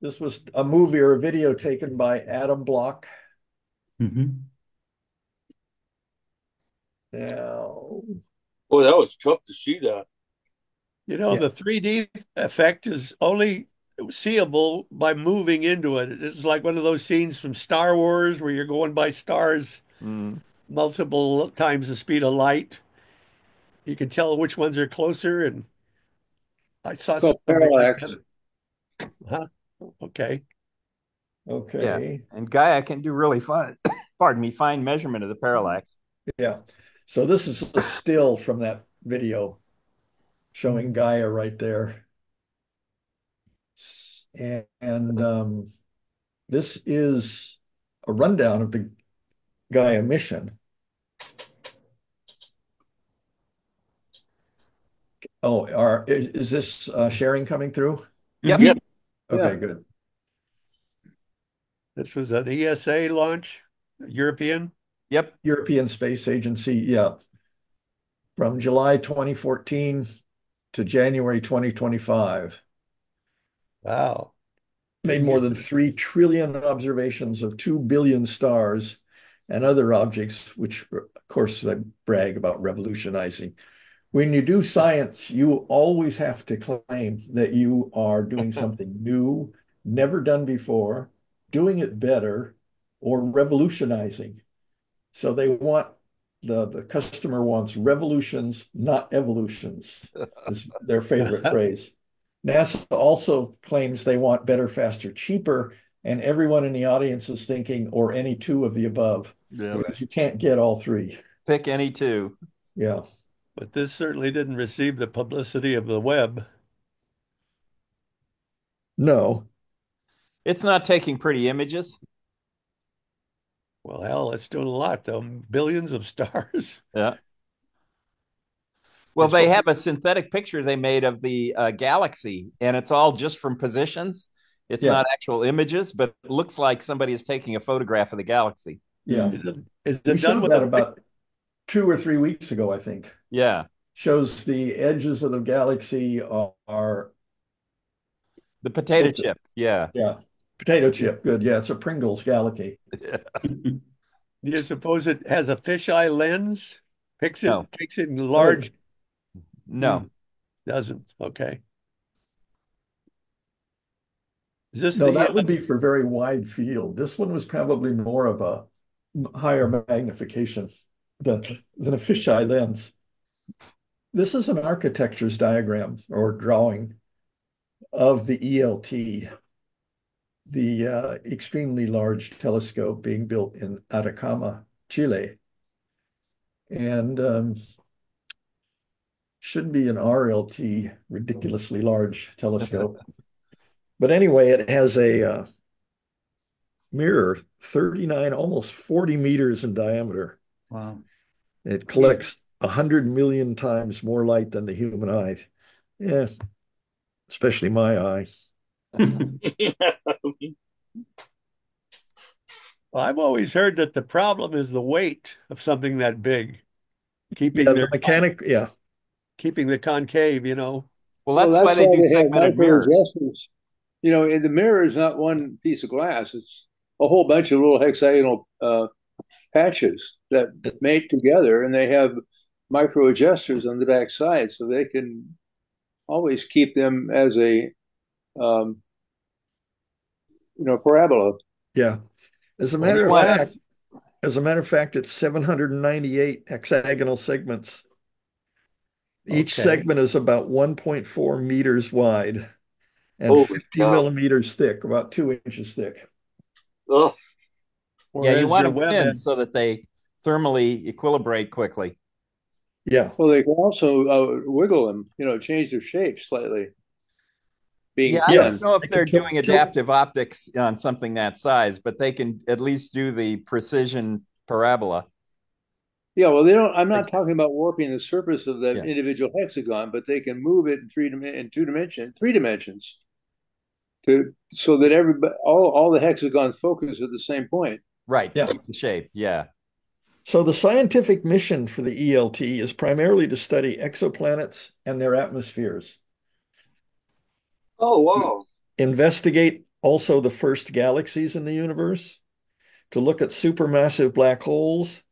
D: This was a movie or a video taken by Adam Block.
B: Hmm.
D: Now,
A: Boy, that was tough to see that.
D: yeah.
C: the 3D effect is only seeable by moving into it. It's like one of those scenes from Star Wars where you're going by stars
E: Mm.
C: multiple times the speed of light. You can tell which ones are closer, and I saw
F: Called
C: something like
F: parallax.
C: that. Huh? Okay.
E: Yeah.
D: Okay.
E: And Gaia can do really fine, pardon me, fine measurement of the parallax.
D: Yeah. So this is a still from that video showing Gaia right there. And this is a rundown of the Gaia mission. Oh, is this sharing coming through?
E: Yep.
A: Yep.
D: Okay,
F: Yeah.
D: good.
C: This was an ESA launch, European.
E: Yep.
D: European Space Agency, yeah. From July 2014 to January 2025.
C: Wow.
D: Made more than 3 trillion observations of 2 billion stars and other objects, which, of course, I brag about revolutionizing. When you do science, you always have to claim that you are doing something new, never done before, doing it better, or revolutionizing. So they want the customer wants revolutions, not evolutions, is their favorite phrase. NASA also claims they want better, faster, cheaper, and everyone in the audience is thinking, or any two of the above,
E: Yeah.
D: because you can't get all three.
E: Pick any two.
D: Yeah.
C: But this certainly didn't receive the publicity of the web.
D: No.
E: It's not taking pretty images.
C: Well, hell, it's doing a lot, though. Billions of stars.
E: Yeah. Well,
C: It's
E: they
C: what-
E: have a synthetic picture they made of the galaxy, and it's all just from positions. It's
D: Yeah.
E: not actual images, but it looks like somebody is taking a photograph of the galaxy.
D: Yeah.
C: Is
D: We
C: it done
D: showed
C: with
D: that
C: a
D: about 2 or 3 weeks ago, I think.
E: Yeah.
D: Shows the edges of the galaxy are
E: The potato
D: tilted.
E: chip. Yeah.
D: Yeah. Potato chip. Good. Yeah. It's a Pringles galaxy.
C: Do you suppose it has a fisheye lens?
E: No.
C: Takes it in large.
E: No.
C: Doesn't. Okay. Is this
D: No,
C: the
D: that would be for very wide field. This one was probably more of a higher magnification than a fisheye lens. This is an architecture's diagram or drawing of the ELT, the extremely large telescope being built in Atacama, Chile. And should be an RLT, ridiculously large telescope. But anyway, it has a mirror 39, almost 40 meters in diameter.
B: Wow.
D: It collects 100 million times more light than the human eye. Yeah, especially my eye.
C: Well, I've always heard that the problem is the weight of something that big, keeping
D: Yeah,
C: their
D: the mechanic, yeah.
C: keeping the concave,
E: Well,
F: Well,
E: that's why
F: that's
E: they
F: why
E: do
F: they have
E: segmented
F: micro
E: mirrors.
F: adjustments. You know, the mirror is not one piece of glass. It's a whole bunch of little hexagonal patches that mate together, and they have micro adjusters on the back side, so they can always keep them as a parabola.
D: Yeah. As a
C: Well,
D: matter of
E: Well,
D: fact, it's 798 hexagonal segments. Each
C: Okay.
D: segment is about 1.4 meters wide and
A: Holy
D: 50
A: cow.
D: millimeters thick, about 2 inches thick.
A: Oh,
E: yeah,
C: Whereas
E: you want
C: your
E: them
C: web
E: thin
C: has-
E: so that they thermally equilibrate quickly.
D: Yeah.
F: Well, they can also wiggle them, change their shape slightly. Being
E: Yeah, I
D: Yeah.
E: don't know if
D: They can
E: they're
D: tilt-
E: doing adaptive optics on something that size, but they can at least do the precision parabola.
F: Yeah, well, they don't. I'm not talking about warping the surface of the
E: Yeah.
F: individual hexagon, but they can move it in three dimensions, so that all the hexagons focus at the same point.
E: Right.
D: Yeah.
E: Keep the shape. Yeah.
D: So the scientific mission for the ELT is primarily to study exoplanets and their atmospheres.
A: oh, wow.
D: Investigate also the first galaxies in the universe, to look at supermassive black holes,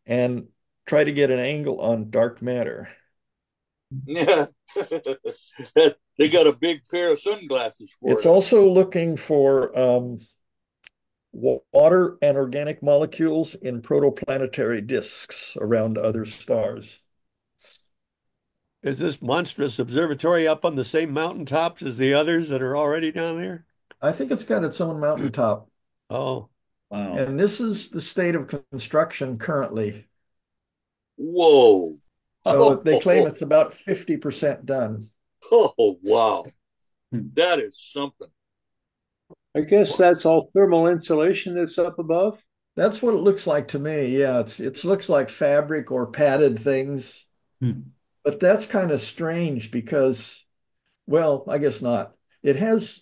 D: and try to get an angle on dark matter.
A: Yeah. They got a big pair of sunglasses for
D: It's
A: it.
D: also looking for water and organic molecules in protoplanetary disks around other stars.
C: Is this monstrous observatory up on the same mountaintops as the others that are already down there?
D: I think it's got its own mountaintop.
C: Oh,
B: Wow.
D: And this is the state of construction currently.
A: Whoa.
D: So they claim it's about 50% done.
A: Oh, wow. That is something.
F: I guess that's all thermal insulation that's up above.
D: That's what it looks like to me. Yeah, it looks like fabric or padded things.
B: Hmm.
D: But that's kind of strange because, well, I guess not. It has,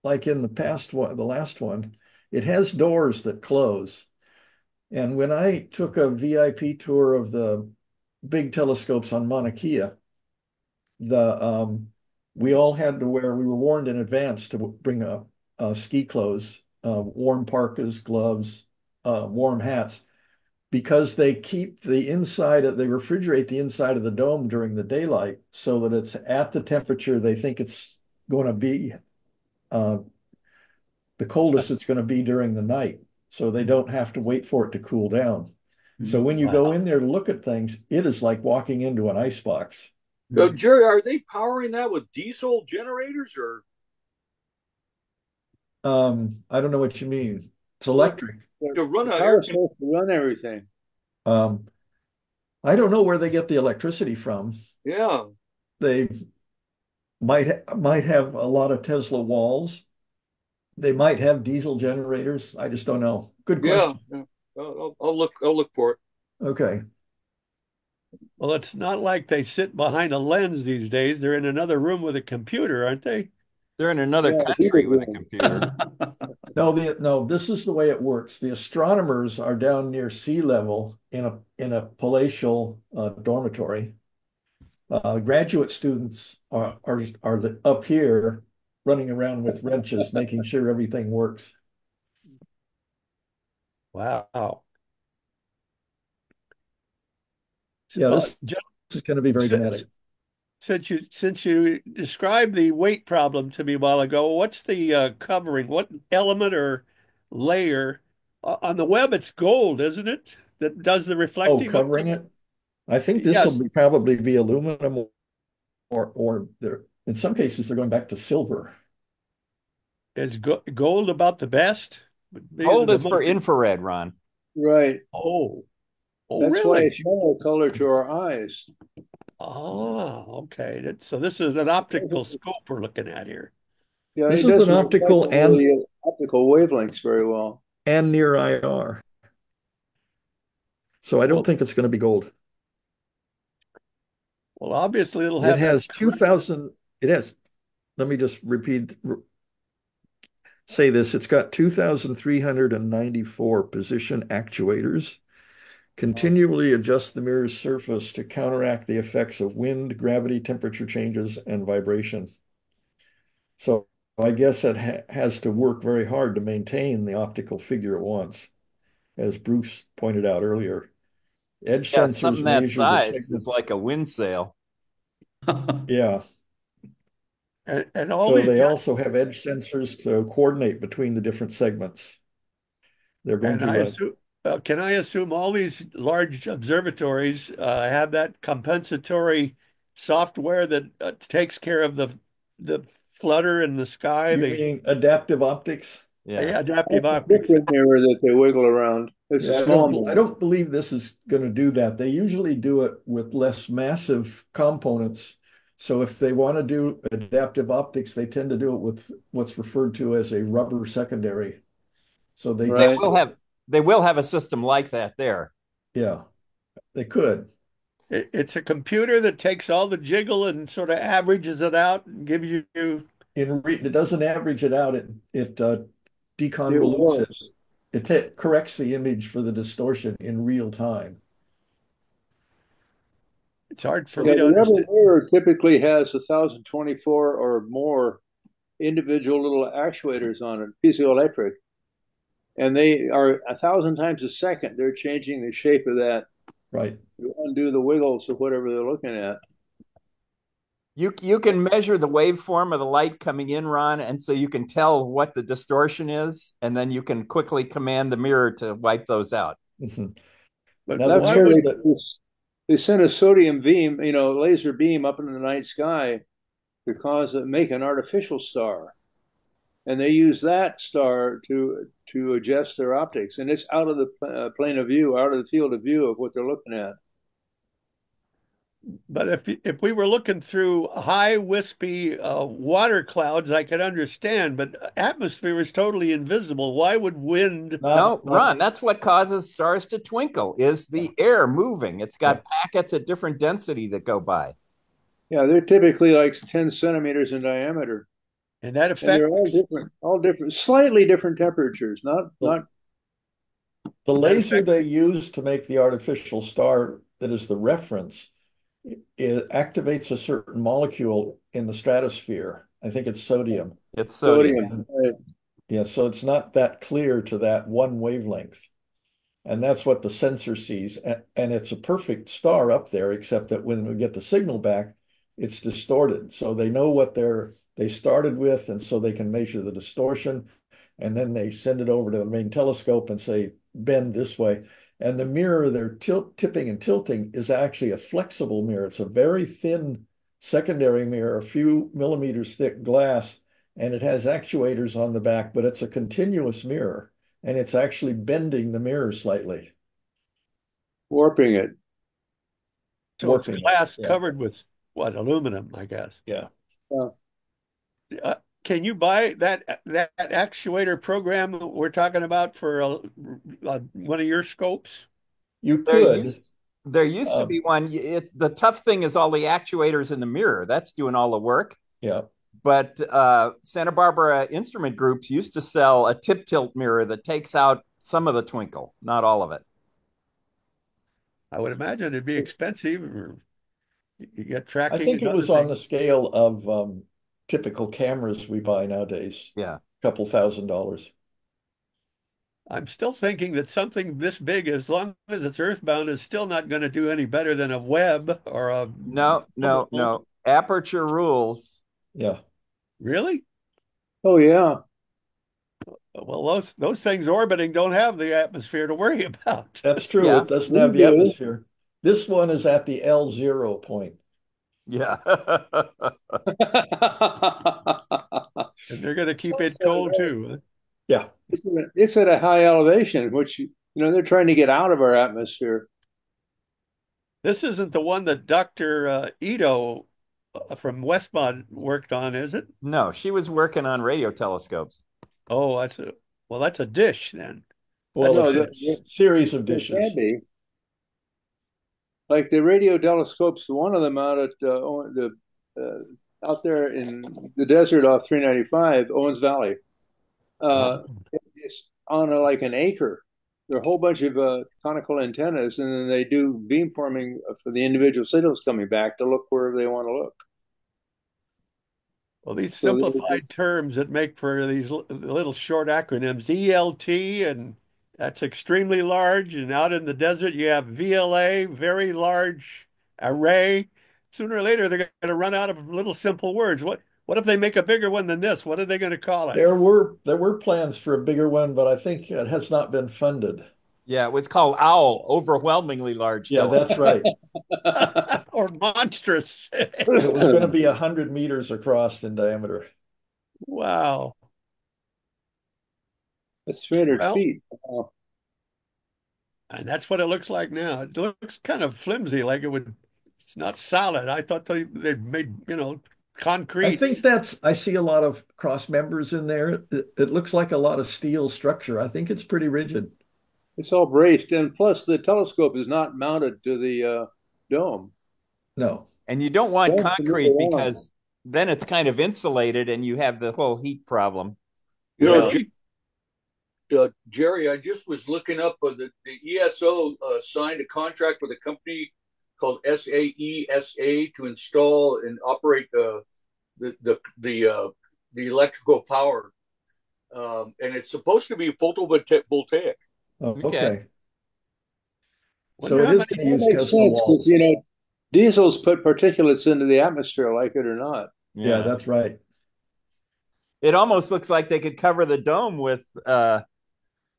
D: like in the past one, the last one, it has doors that close. And when I took a VIP tour of the big telescopes on Mauna Kea, we all had to wear, we were warned in advance to bring ski clothes, warm parkas, gloves, warm hats, because they keep the inside they refrigerate the inside of the dome during the daylight so that it's at the temperature they think it's going to be, the coldest it's going to be during the night. So they don't have to wait for it to cool down. So when you go in there to look at things, it is like walking into an ice box.
A: Jerry, are they powering that with diesel generators or?
D: I don't know what you mean. It's electric.
A: To run
F: The
A: an
F: power
A: air
F: source to run everything.
D: I don't know where they get the electricity from.
A: Yeah.
D: They might have a lot of Tesla walls. They might have diesel generators. I just don't know. Good question.
A: Yeah. I'll look for it.
D: Okay.
C: well, it's not like they sit behind a lens these days. They're in another room with a computer, aren't they?
E: They're in another
F: Yeah,
E: country with a
F: room.
E: computer.
D: No, this is the way it works. The astronomers are down near sea level in a palatial dormitory. Graduate students are up here running around with wrenches, making sure everything works.
C: Wow.
D: Yeah,
C: Uh,
D: this is going to be very dramatic.
C: since you described the weight problem to me a while ago, what's the covering? What element or layer? On the web, it's gold, isn't it? That does the
D: Oh,
C: reflecting.
D: covering it? I think this will
C: Yes.
D: probably be aluminum or in some cases they're going back to silver.
C: Is gold about the best?
E: Gold
C: The
E: is for
C: most-
E: infrared, Ron.
F: Right.
C: Oh,
F: That's why
C: really?
F: it's yellow color to our eyes.
C: Ah, okay. So this is an optical scope we're looking at here.
F: Yeah,
D: This
F: it
D: is an
F: doesn't
D: optical
F: reflect the optical wavelengths very well.
D: and near IR. So I don't
C: Well,
D: think it's going to be gold.
C: well, obviously it'll
D: It
C: have
D: has
C: that.
D: 2,000. It has. Let me just say this. It's got 2,394 position actuators. Continually adjust the mirror's surface to counteract the effects of wind, gravity, temperature changes, and vibration. So I guess it has to work very hard to maintain the optical figure it wants, as Bruce pointed out earlier. Edge
E: Yeah,
D: sensors
E: something that
D: measure the
E: size is
D: segments.
E: like a wind sail.
D: Yeah.
C: And all
D: So
C: these
D: they also have edge sensors to coordinate between the different segments. They're going
C: and I
D: to,
C: assume can I assume all these large observatories have that compensatory software that takes care of the flutter in the sky,
D: you
C: the
D: mean adaptive optics?
E: Yeah.
C: adaptive
F: That's a
C: optics?
F: different mirror that they wiggle around. It's
D: Yeah,
F: a
D: I
F: small
D: don't, I
F: mirror.
D: don't believe this is going to do that. They usually do it with less massive components. So if they want to do adaptive optics, they tend to do it with what's referred to as a rubber secondary. So they
F: Right.
D: just,
E: They will have a system like that there.
D: yeah, they could.
C: It's a computer that takes all the jiggle and sort of averages it out and gives you.
D: It doesn't average it out. It
F: It
D: deconvolutes it.
F: works.
D: It corrects the image for the distortion in real time.
C: It's hard for
D: So
C: me
F: Yeah,
C: to
F: the rubber
C: understand.
F: mirror typically has 1,024 or more individual little actuators on it, piezoelectric, and they are 1,000 times a second. They're changing the shape of that
D: right.
F: to undo the wiggles of whatever they're looking at.
E: You can measure the waveform of the light coming in, Ron, and so you can tell what the distortion is, and then you can quickly command the mirror to wipe those out.
D: Mhm.
C: But
D: Now
F: That's
C: why
F: where
C: would
F: they they send a sodium beam, laser beam up into the night sky to make an artificial star, and they use that star to adjust their optics, and it's out of the plane of view, out of the field of view of what they're looking at.
C: But if we were looking through high wispy water clouds, I could understand. But atmosphere is totally invisible. Why would wind?
E: No, Ron, that's what causes stars to twinkle, is the air moving. It's got packets at different density that go by.
F: Yeah, they're typically like 10 centimeters in diameter.
C: And that
F: And they're
C: affects
F: all different, slightly different temperatures, not
D: The laser they use to make the artificial star that is the reference, it activates a certain molecule in the stratosphere. I think it's sodium.
E: It's sodium.
F: sodium. Right.
D: Yeah, so it's not that clear to that one wavelength. And that's what the sensor sees. And it's a perfect star up there, except that when we get the signal back, it's distorted. So they know what they started with, and so they can measure the distortion. And then they send it over to the main telescope and say, bend this way. And the mirror they're tipping and tilting is actually a flexible mirror. It's a very thin secondary mirror, a few millimeters thick glass, and it has actuators on the back, but it's a continuous mirror, and it's actually bending the mirror slightly.
F: Warping it.
C: so it's glass covered with what, aluminum, I guess.
D: Yeah.
C: Can you buy that actuator program we're talking about for one of your scopes?
D: You could.
E: There used to be one. The tough thing is all the actuators in the mirror. That's doing all the work.
D: Yeah.
E: But Santa Barbara Instrument Groups used to sell a tip tilt mirror that takes out some of the twinkle, not all of it.
C: I would imagine it'd be expensive. You get tracking.
D: I think it was on the scale of typical cameras we buy nowadays.
E: Yeah.
D: A couple $1,000s.
C: I'm still thinking that something this big, as long as it's earthbound, is still not going to do any better than a Webb or a...
E: No. Aperture rules.
D: Yeah.
C: Really?
F: Oh, yeah.
C: Well, those things orbiting don't have the atmosphere to worry about.
D: That's true.
E: Yeah.
D: It doesn't have the atmosphere. This one is at the L0 point.
E: Yeah.
C: And they're going to keep it cold too.
D: Yeah.
F: It's at a high elevation, which, they're trying to get out of our atmosphere.
C: This isn't the one that Dr. Ito from Westmont worked on, is it?
E: No, she was working on radio telescopes.
C: Oh, that's a dish then.
D: Well,
F: No,
D: it's a series of
F: It
D: dishes.
F: can be. Like the radio telescopes, one of them out at out there in the desert off 395, Owens Valley. It's on like an acre. There are a whole bunch of conical antennas, and then they do beamforming for the individual signals coming back to look wherever they want to look.
C: Well, these simplified terms that make for these little short acronyms, ELT, and that's extremely large. And out in the desert, you have VLA, very large array. Sooner or later, they're going to run out of little simple words. What if they make a bigger one than this? What are they going to call it?
D: There were plans for a bigger one, but I think it has not been funded.
E: Yeah, it was called OWL, overwhelmingly large.
D: Yeah, that's right.
C: Or monstrous.
D: It was going to be 100 meters across in diameter.
C: Wow.
F: That's 300
C: Well,
F: feet.
C: And that's what it looks like now. It looks kind of flimsy, like it's not solid. I thought they'd made, concrete.
D: I see a lot of cross members in there. It looks like a lot of steel structure. I think it's pretty rigid.
F: It's all braced, and plus the telescope is not mounted to the dome.
D: No.
E: And you don't want
F: That's
E: concrete
F: number one.
E: because then it's kind of insulated and you have the whole heat problem.
A: Jerry, I just was looking up the ESO signed a contract with a company called SAESA to install and operate the electrical power, and it's supposed to be photovoltaic.
D: Oh,
E: Okay.
D: okay. So
C: Wonder
D: it
C: how
D: is
C: many-
D: going to use
F: That makes
D: Tesla
F: sense
D: walls.
F: because, diesels put particulates into the atmosphere, like it or not.
D: Yeah, that's right.
E: It almost looks like they could cover the dome with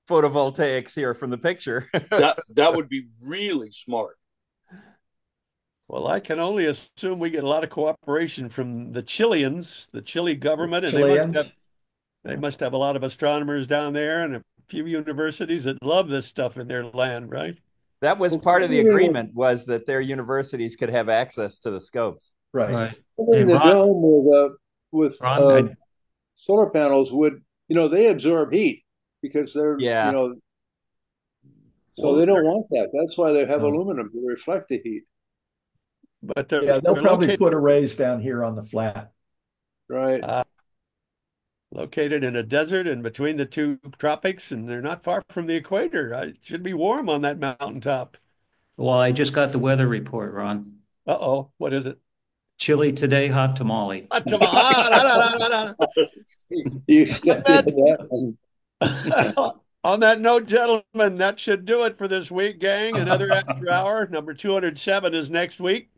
E: photovoltaics here from the picture.
A: That would be really smart.
C: Well, I can only assume we get a lot of cooperation from the Chileans, the Chile government, and
D: Chileans.
C: they must have a lot of astronomers down there and a few universities that love this stuff in their land, right?
E: That was part of the agreement, was that their universities could have access to the scopes.
D: Right.
B: Right.
F: Putting
B: And
F: the
B: Ron,
F: dome with
B: Ron,
F: solar panels would, they absorb heat because they're,
E: Yeah.
F: so they don't want that. That's why they have
D: No.
F: aluminum to reflect the heat.
C: But
D: Yeah, they'll
C: they're
D: probably
C: located,
D: put arrays down here on the flat.
F: Right.
C: located in a desert and between the two tropics, and they're not far from the equator. It should be warm on that mountaintop.
B: well, I just got the weather report, Ron.
C: Uh-oh, what is it?
B: Chilly today, hot tamale.
F: You stepped into that one.
C: On that note, gentlemen, that should do it for this week, gang. Another extra hour. Number 207 is next week.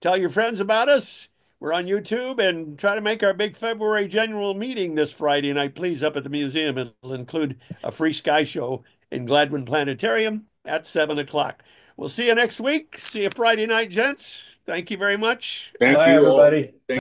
C: Tell your friends about us. We're on YouTube, and try to make our big February general meeting this Friday night, please, up at the museum. It'll include a free sky show in Gladwin Planetarium at 7 o'clock. We'll see you next week. See you Friday night, gents. Thank you very much.
A: Thank
D: Bye,
A: you all.
D: everybody.